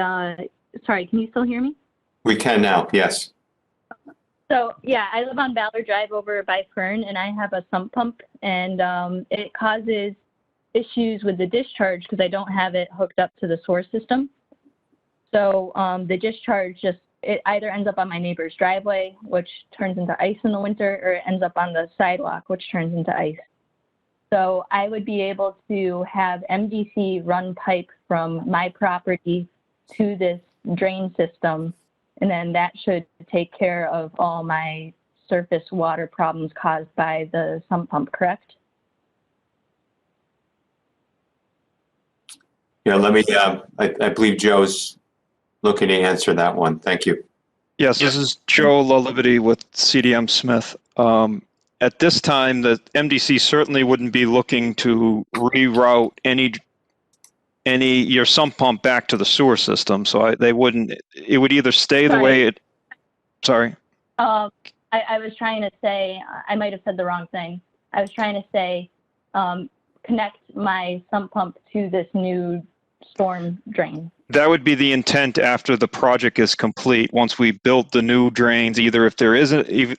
sorry, can you still hear me? We can now, yes. So yeah, I live on Ballard Drive over by Fern, and I have a sump pump, and it causes issues with the discharge because I don't have it hooked up to the source system. So the discharge it either ends up on my neighbor's driveway, which turns into ice in the winter, or it ends up on the sidewalk, which turns into ice. So I would be able to have MDC run pipe from my property to this drain system, and then that should take care of all my surface water problems caused by the sump pump, correct? Yeah, let me, I believe Joe's looking to answer that one. Thank you. Yes, this is Joe LaLiberty with CDM Smith. At this time, the MDC certainly wouldn't be looking to reroute your sump pump back to the sewer system. So they wouldn't. It would either stay the way it. Sorry. I was trying to say, I might have said the wrong thing. I was trying to say, connect my sump pump to this new storm drain. That would be the intent after the project is complete. Once we built the new drains, either if there isn't.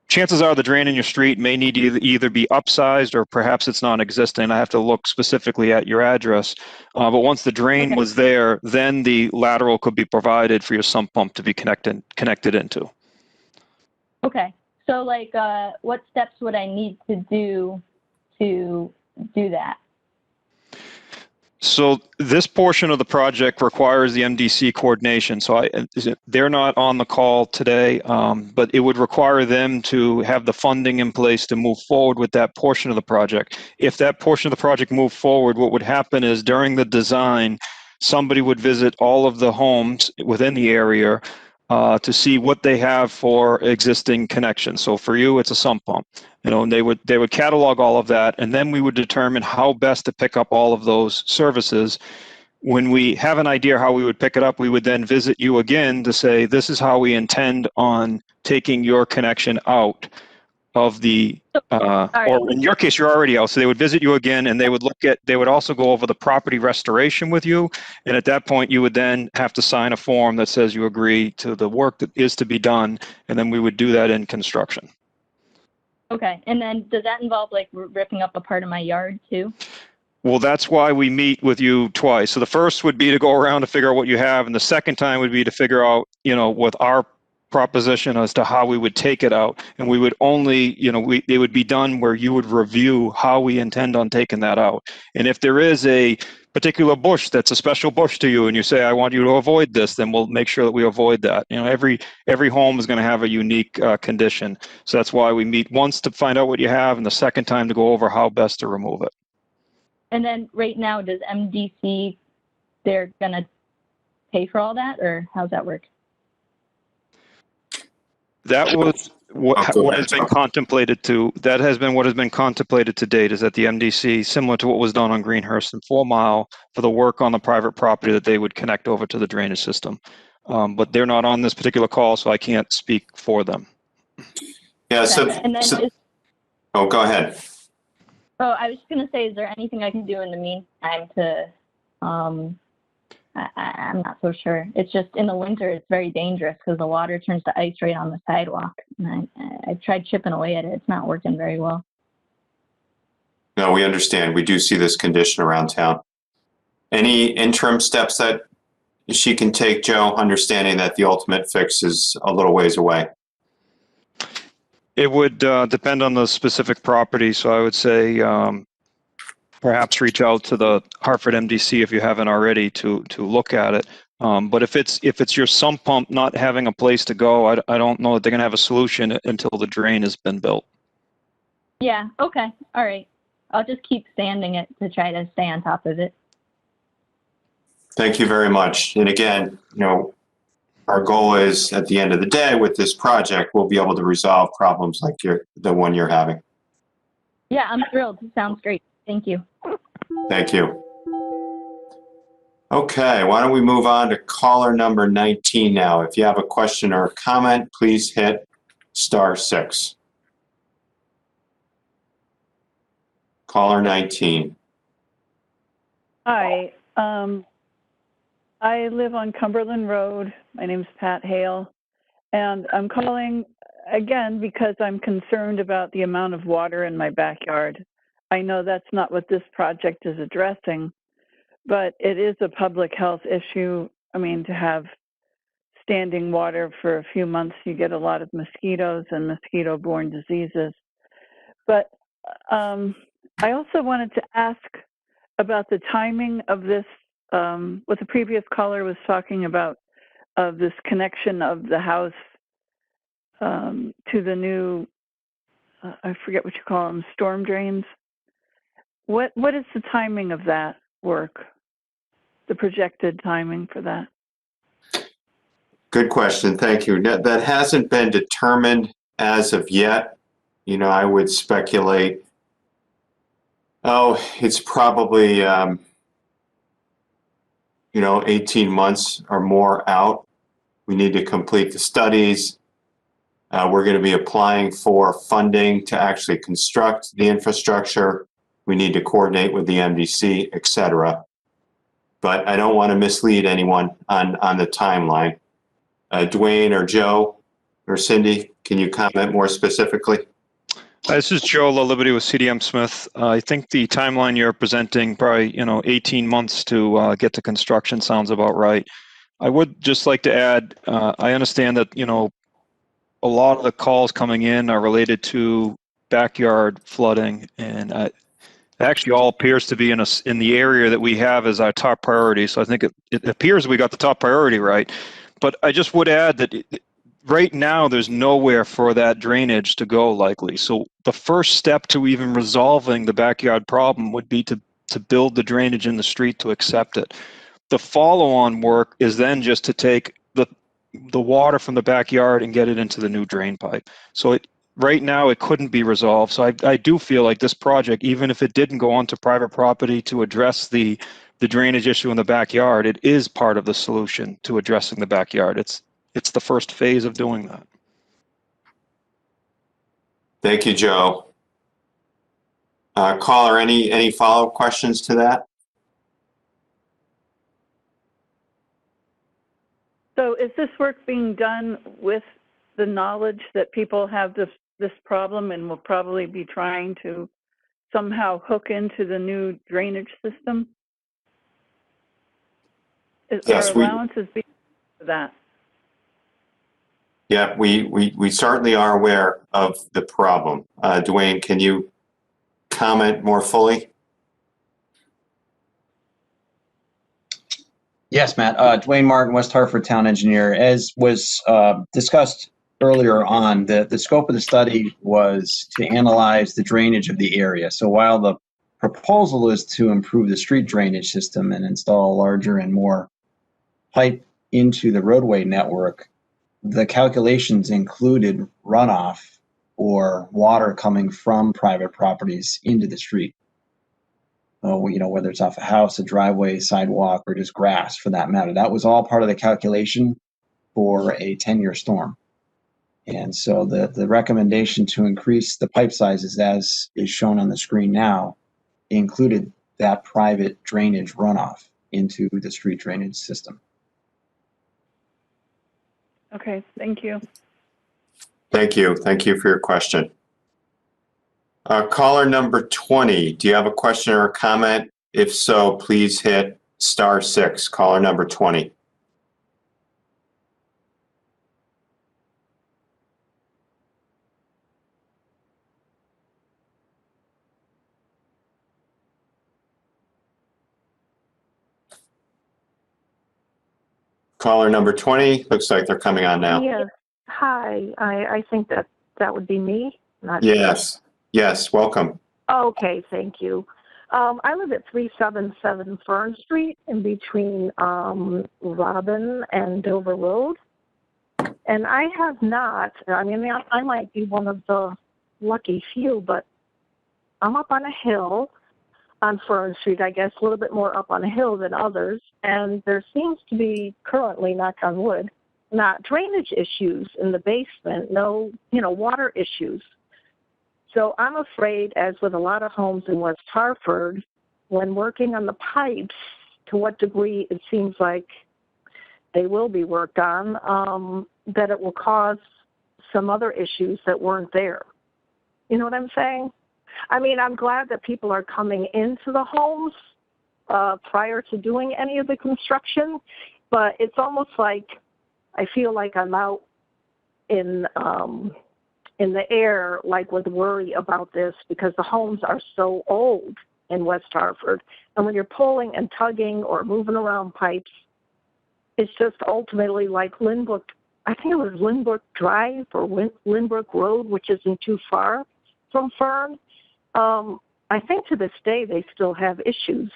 Chances are the drain in your street may need to either be upsized or perhaps it's non-existent. I have to look specifically at your address. But once the drain was there, then the lateral could be provided for your sump pump to be connected into. Okay. So like what steps would I need to do that? So this portion of the project requires the MDC coordination. So they're not on the call today, but it would require them to have the funding in place to move forward with that portion of the project. If that portion of the project moved forward, what would happen is during the design, somebody would visit all of the homes within the area to see what they have for existing connections. So for you, it's a sump pump. And they would catalog all of that, and then we would determine how best to pick up all of those services. When we have an idea how we would pick it up, we would then visit you again to say, this is how we intend on taking your connection out of the, or in your case, you're already out. So they would visit you again, and they would also go over the property restoration with you. And at that point, you would then have to sign a form that says you agree to the work that is to be done. And then we would do that in construction. Okay, and then does that involve like ripping up a part of my yard too? Well, that's why we meet with you twice. So the first would be to go around to figure out what you have, and the second time would be to figure out, with our proposition as to how we would take it out. And we would only, it would be done where you would review how we intend on taking that out. And if there is a particular bush that's a special bush to you and you say, I want you to avoid this, then we'll make sure that we avoid that. Every home is going to have a unique condition. So that's why we meet once to find out what you have, and the second time to go over how best to remove it. And then right now, does MDC, they're going to pay for all that, or how's that work? That was what has been contemplated that has been what has been contemplated to date, is that the MDC, similar to what was done on Greenhurst and 4 Mile, for the work on the private property, that they would connect over to the drainage system. But they're not on this particular call, so I can't speak for them. Yeah, oh, go ahead. Oh, I was just going to say, is there anything I can do in the meantime to, I'm not so sure. It's just in the winter, it's very dangerous because the water turns to ice right on the sidewalk. And I've tried chipping away at it. It's not working very well. No, we understand. We do see this condition around town. Any interim steps that she can take, Joe, understanding that the ultimate fix is a little ways away? It would depend on the specific property. So I would say perhaps reach out to the Hartford MDC if you haven't already to look at it. But if it's your sump pump not having a place to go, I don't know that they're going to have a solution until the drain has been built. Yeah, okay, all right. I'll just keep sanding it to try to stay on top of it. Thank you very much. And again, our goal is, at the end of the day, with this project, we'll be able to resolve problems like the one you're having. Yeah, I'm thrilled. It sounds great. Thank you. Thank you. Okay, why don't we move on to caller number 19 now. If you have a question or a comment, please hit *6. Caller 19. Hi. I live on Cumberland Road. My name's Pat Hale, and I'm calling again because I'm concerned about the amount of water in my backyard. I know that's not what this project is addressing, but it is a public health issue. I mean, to have standing water for a few months, you get a lot of mosquitoes and mosquito-borne diseases. But I also wanted to ask about the timing of this, what the previous caller was talking about, of this connection of the house to the new, I forget what you call them, storm drains. What is the timing of that work, the projected timing for that? Good question. Thank you. That hasn't been determined as of yet. I would speculate, it's probably, 18 months or more out. We need to complete the studies. We're going to be applying for funding to actually construct the infrastructure. We need to coordinate with the MDC, et cetera. But I don't want to mislead anyone on the timeline. Dwayne or Joe or Cindy, can you comment more specifically? This is Joe LaLiberty with CDM Smith. I think the timeline you're presenting, probably 18 months to get to construction, sounds about right. I would just like to add, I understand that a lot of the calls coming in are related to backyard flooding, and it actually all appears to be in the area that we have as our top priority. So I think it appears we got the top priority right. But I just would add that right now there's nowhere for that drainage to go likely. So the first step to even resolving the backyard problem would be to build the drainage in the street to accept it. The follow-on work is then just to take the water from the backyard and get it into the new drain pipe. So right now it couldn't be resolved. So I do feel like this project, even if it didn't go onto private property to address the drainage issue in the backyard, it is part of the solution to addressing the backyard. It's the first phase of doing that. Thank you, Joe. Caller, any follow-up questions to that? So is this work being done with the knowledge that people have this this problem and will probably be trying to somehow hook into the new drainage system? Yes, Are allowances being for that? Yeah, we certainly are aware of the problem. Dwayne, can you comment more fully? Yes, Matt. Dwayne Martin, West Hartford Town Engineer. As was discussed earlier on, the scope of the study was to analyze the drainage of the area. So while the proposal is to improve the street drainage system and install larger and more pipe into the roadway network, the calculations included runoff or water coming from private properties into the street. Whether it's off a house, a driveway, sidewalk, or just grass for that matter. That was all part of the calculation for a 10-year storm. And so the recommendation to increase the pipe sizes, as is shown on the screen now, included that private drainage runoff into the street drainage system. Okay, thank you. Thank you. Thank you for your question. Caller number 20, do you have a question or a comment? If so, please hit *6, caller number 20. Caller number 20, looks like they're coming on now. Yes. Hi. I think that would be me. Not Yes. Yes. Welcome. Okay. Thank you. I live at 377 Fern Street in between Robin and Dover Road. And I have not, I mean, I might be one of the lucky few, but I'm up on a hill on Fern Street, I guess, a little bit more up on a hill than others. And there seems to be currently, knock on wood, not drainage issues in the basement, no, water issues. So I'm afraid, as with a lot of homes in West Hartford, when working on the pipes, to what degree it seems like they will be worked on, that it will cause some other issues that weren't there. You know what I'm saying? I mean, I'm glad that people are coming into the homes prior to doing any of the construction, but it's almost like I feel like I'm out in the air, like with worry about this, because the homes are so old in West Hartford. And when you're pulling and tugging or moving around pipes, it's just ultimately like Lynbrook, I think it was Lynbrook Drive or Lynbrook Road, which isn't too far from Fern. I think to this day they still have issues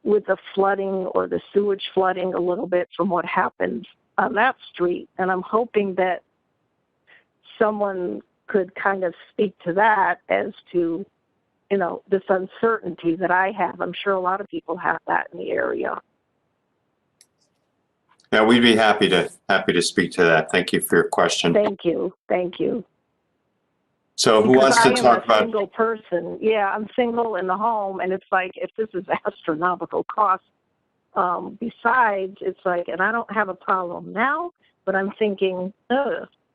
with the flooding or the sewage flooding a little bit from what happened on that street. And I'm hoping that someone could kind of speak to that as to, this uncertainty that I have. I'm sure a lot of people have that in the area. Yeah, we'd be happy to speak to that. Thank you for your question. Thank you. Thank you. So who wants to talk about? I'm a single person. Yeah, I'm single in the home, and it's like, if this is astronomical cost, besides, it's like, and I don't have a problem now, but I'm thinking,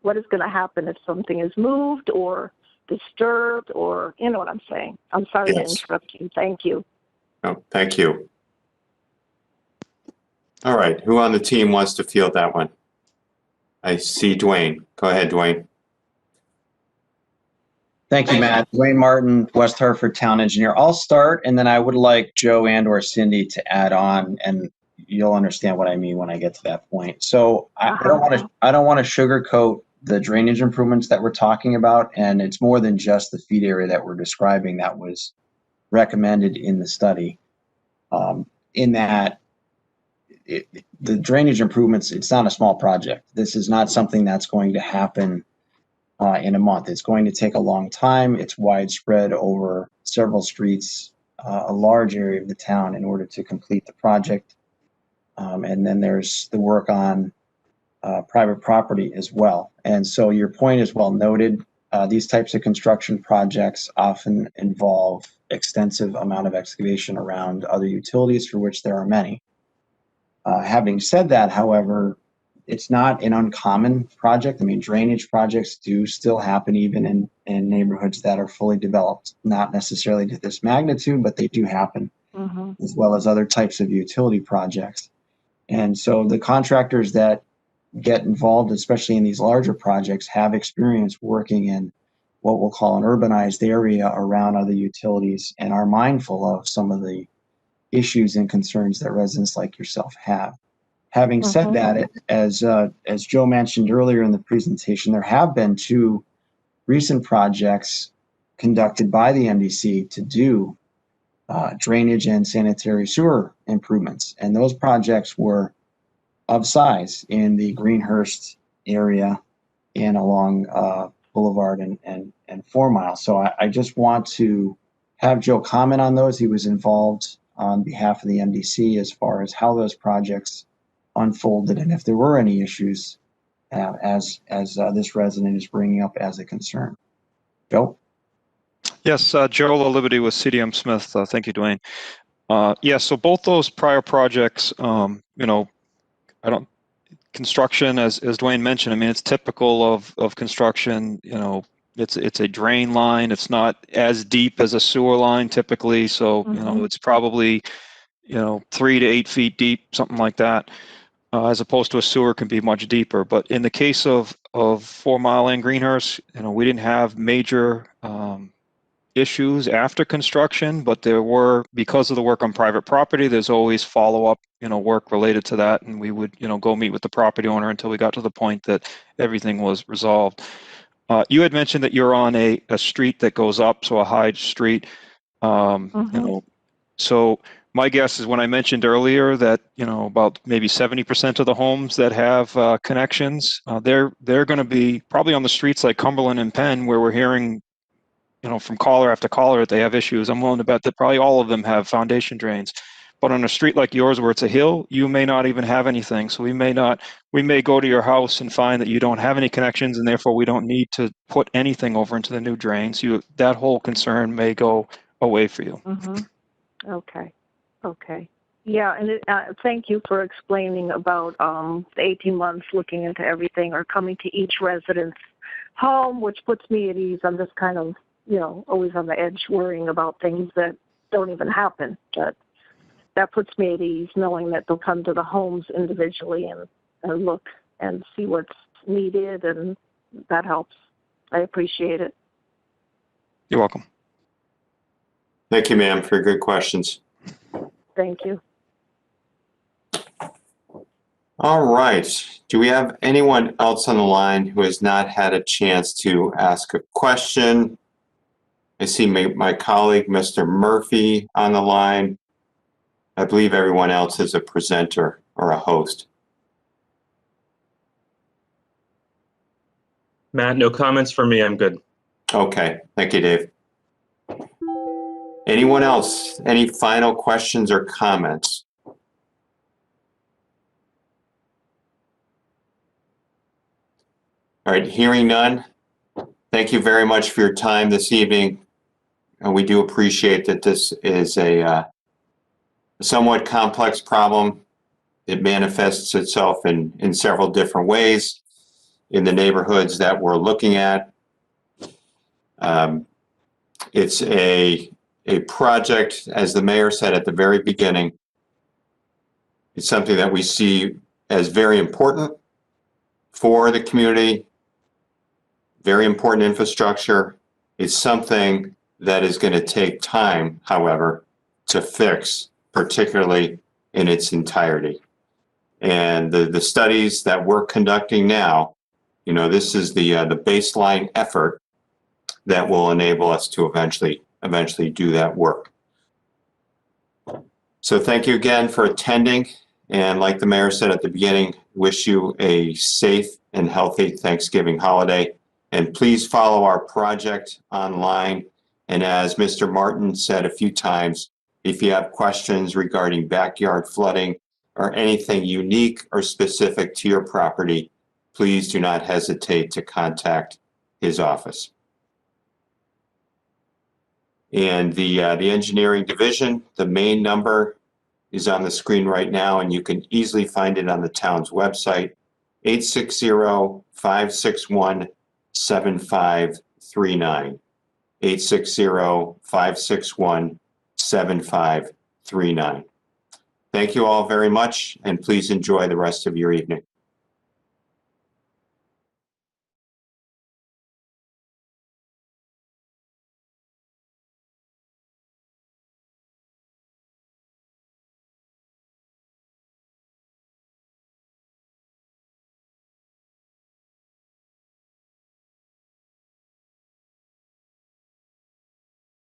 what is going to happen if something is moved or disturbed, or, you know what I'm saying? I'm sorry to interrupt you. Thank you. Oh, thank you. All right, who on the team wants to field that one? I see Dwayne. Go ahead, Dwayne. Thank you, Matt. Dwayne Martin, West Hartford Town Engineer. I'll start, and then I would like Joe and or Cindy to add on, and you'll understand what I mean when I get to that point. So I don't want to sugarcoat the drainage improvements that we're talking about, and it's more than just the feed area that we're describing that was recommended in the study. In that, the drainage improvements, it's not a small project. This is not something that's going to happen in a month. It's going to take a long time. It's widespread over several streets, a large area of the town in order to complete the project. And then there's the work on private property as well. And so your point is well noted. These types of construction projects often involve extensive amount of excavation around other utilities, for which there are many. Having said that, however, it's not an uncommon project. I mean, drainage projects do still happen even in neighborhoods that are fully developed, not necessarily to this magnitude, but they do happen, as well as other types of utility projects. And so the contractors that get involved, especially in these larger projects, have experience working in what we'll call an urbanized area around other utilities and are mindful of some of the issues and concerns that residents like yourself have. Having said that, as Joe mentioned earlier in the presentation, there have been 2 recent projects conducted by the MDC to do drainage and sanitary sewer improvements. And those projects were of size in the Greenhurst area and along Boulevard and 4 Mile. So I just want to have Joe comment on those. He was involved on behalf of the MDC as far as how those projects unfolded and if there were any issues as this resident is bringing up as a concern. Joe? Yes, Joe Liberty with CDM Smith. Thank you, Dwayne. So both those prior projects, construction, as Dwayne mentioned, I mean, it's typical of construction, it's a drain line. It's not as deep as a sewer line typically. So, it's probably, 3 to 8 feet deep, something like that, as opposed to a sewer can be much deeper. But in the case of 4 Mile and Greenhurst, we didn't have major issues after construction, but there were, because of the work on private property, there's always follow-up, work related to that. And we would, go meet with the property owner until we got to the point that everything was resolved. You had mentioned that you're on a street that goes up, so a high street. So my guess is when I mentioned earlier that, about maybe 70% of the homes that have connections, they're going to be probably on the streets like Cumberland and Penn, where we're hearing, from caller after caller that they have issues. I'm willing to bet that probably all of them have foundation drains. But on a street like yours where it's a hill, you may not even have anything. So we may go to your house and find that you don't have any connections, and therefore we don't need to put anything over into the new drains. That whole concern may go away for you. Okay. Yeah, and thank you for explaining about the 18 months looking into everything or coming to each resident's home, which puts me at ease. I'm just kind of, always on the edge worrying about things that don't even happen. But that puts me at ease knowing that they'll come to the homes individually and look and see what's needed, and that helps. I appreciate it. You're welcome. Thank you, ma'am, for your good questions. Thank you. All right. Do we have anyone else on the line who has not had a chance to ask a question? I see my colleague, Mr. Murphy, on the line. I believe everyone else is a presenter or a host. Matt, no comments for me. I'm good. Okay. Thank you, Dave. Anyone else? Any final questions or comments? All right. Hearing none. Thank you very much for your time this evening. And we do appreciate that this is a somewhat complex problem. It manifests itself in several different ways in the neighborhoods that we're looking at. It's a project, as the mayor said at the very beginning, it's something that we see as very important for the community, very important infrastructure. It's something that is going to take time, however, to fix, particularly in its entirety. And the studies that we're conducting now, this is the baseline effort that will enable us to eventually do that work. So thank you again for attending. And like the mayor said at the beginning, wish you a safe and healthy Thanksgiving holiday. And please follow our project online. And as Mr. Martin said a few times, if you have questions regarding backyard flooding or anything unique or specific to your property, please do not hesitate to contact his office. And the engineering division, the main number is on the screen right now, and you can easily find it on the town's website. 860-561-7539. 860-561-7539. Thank you all very much, and please enjoy the rest of your evening.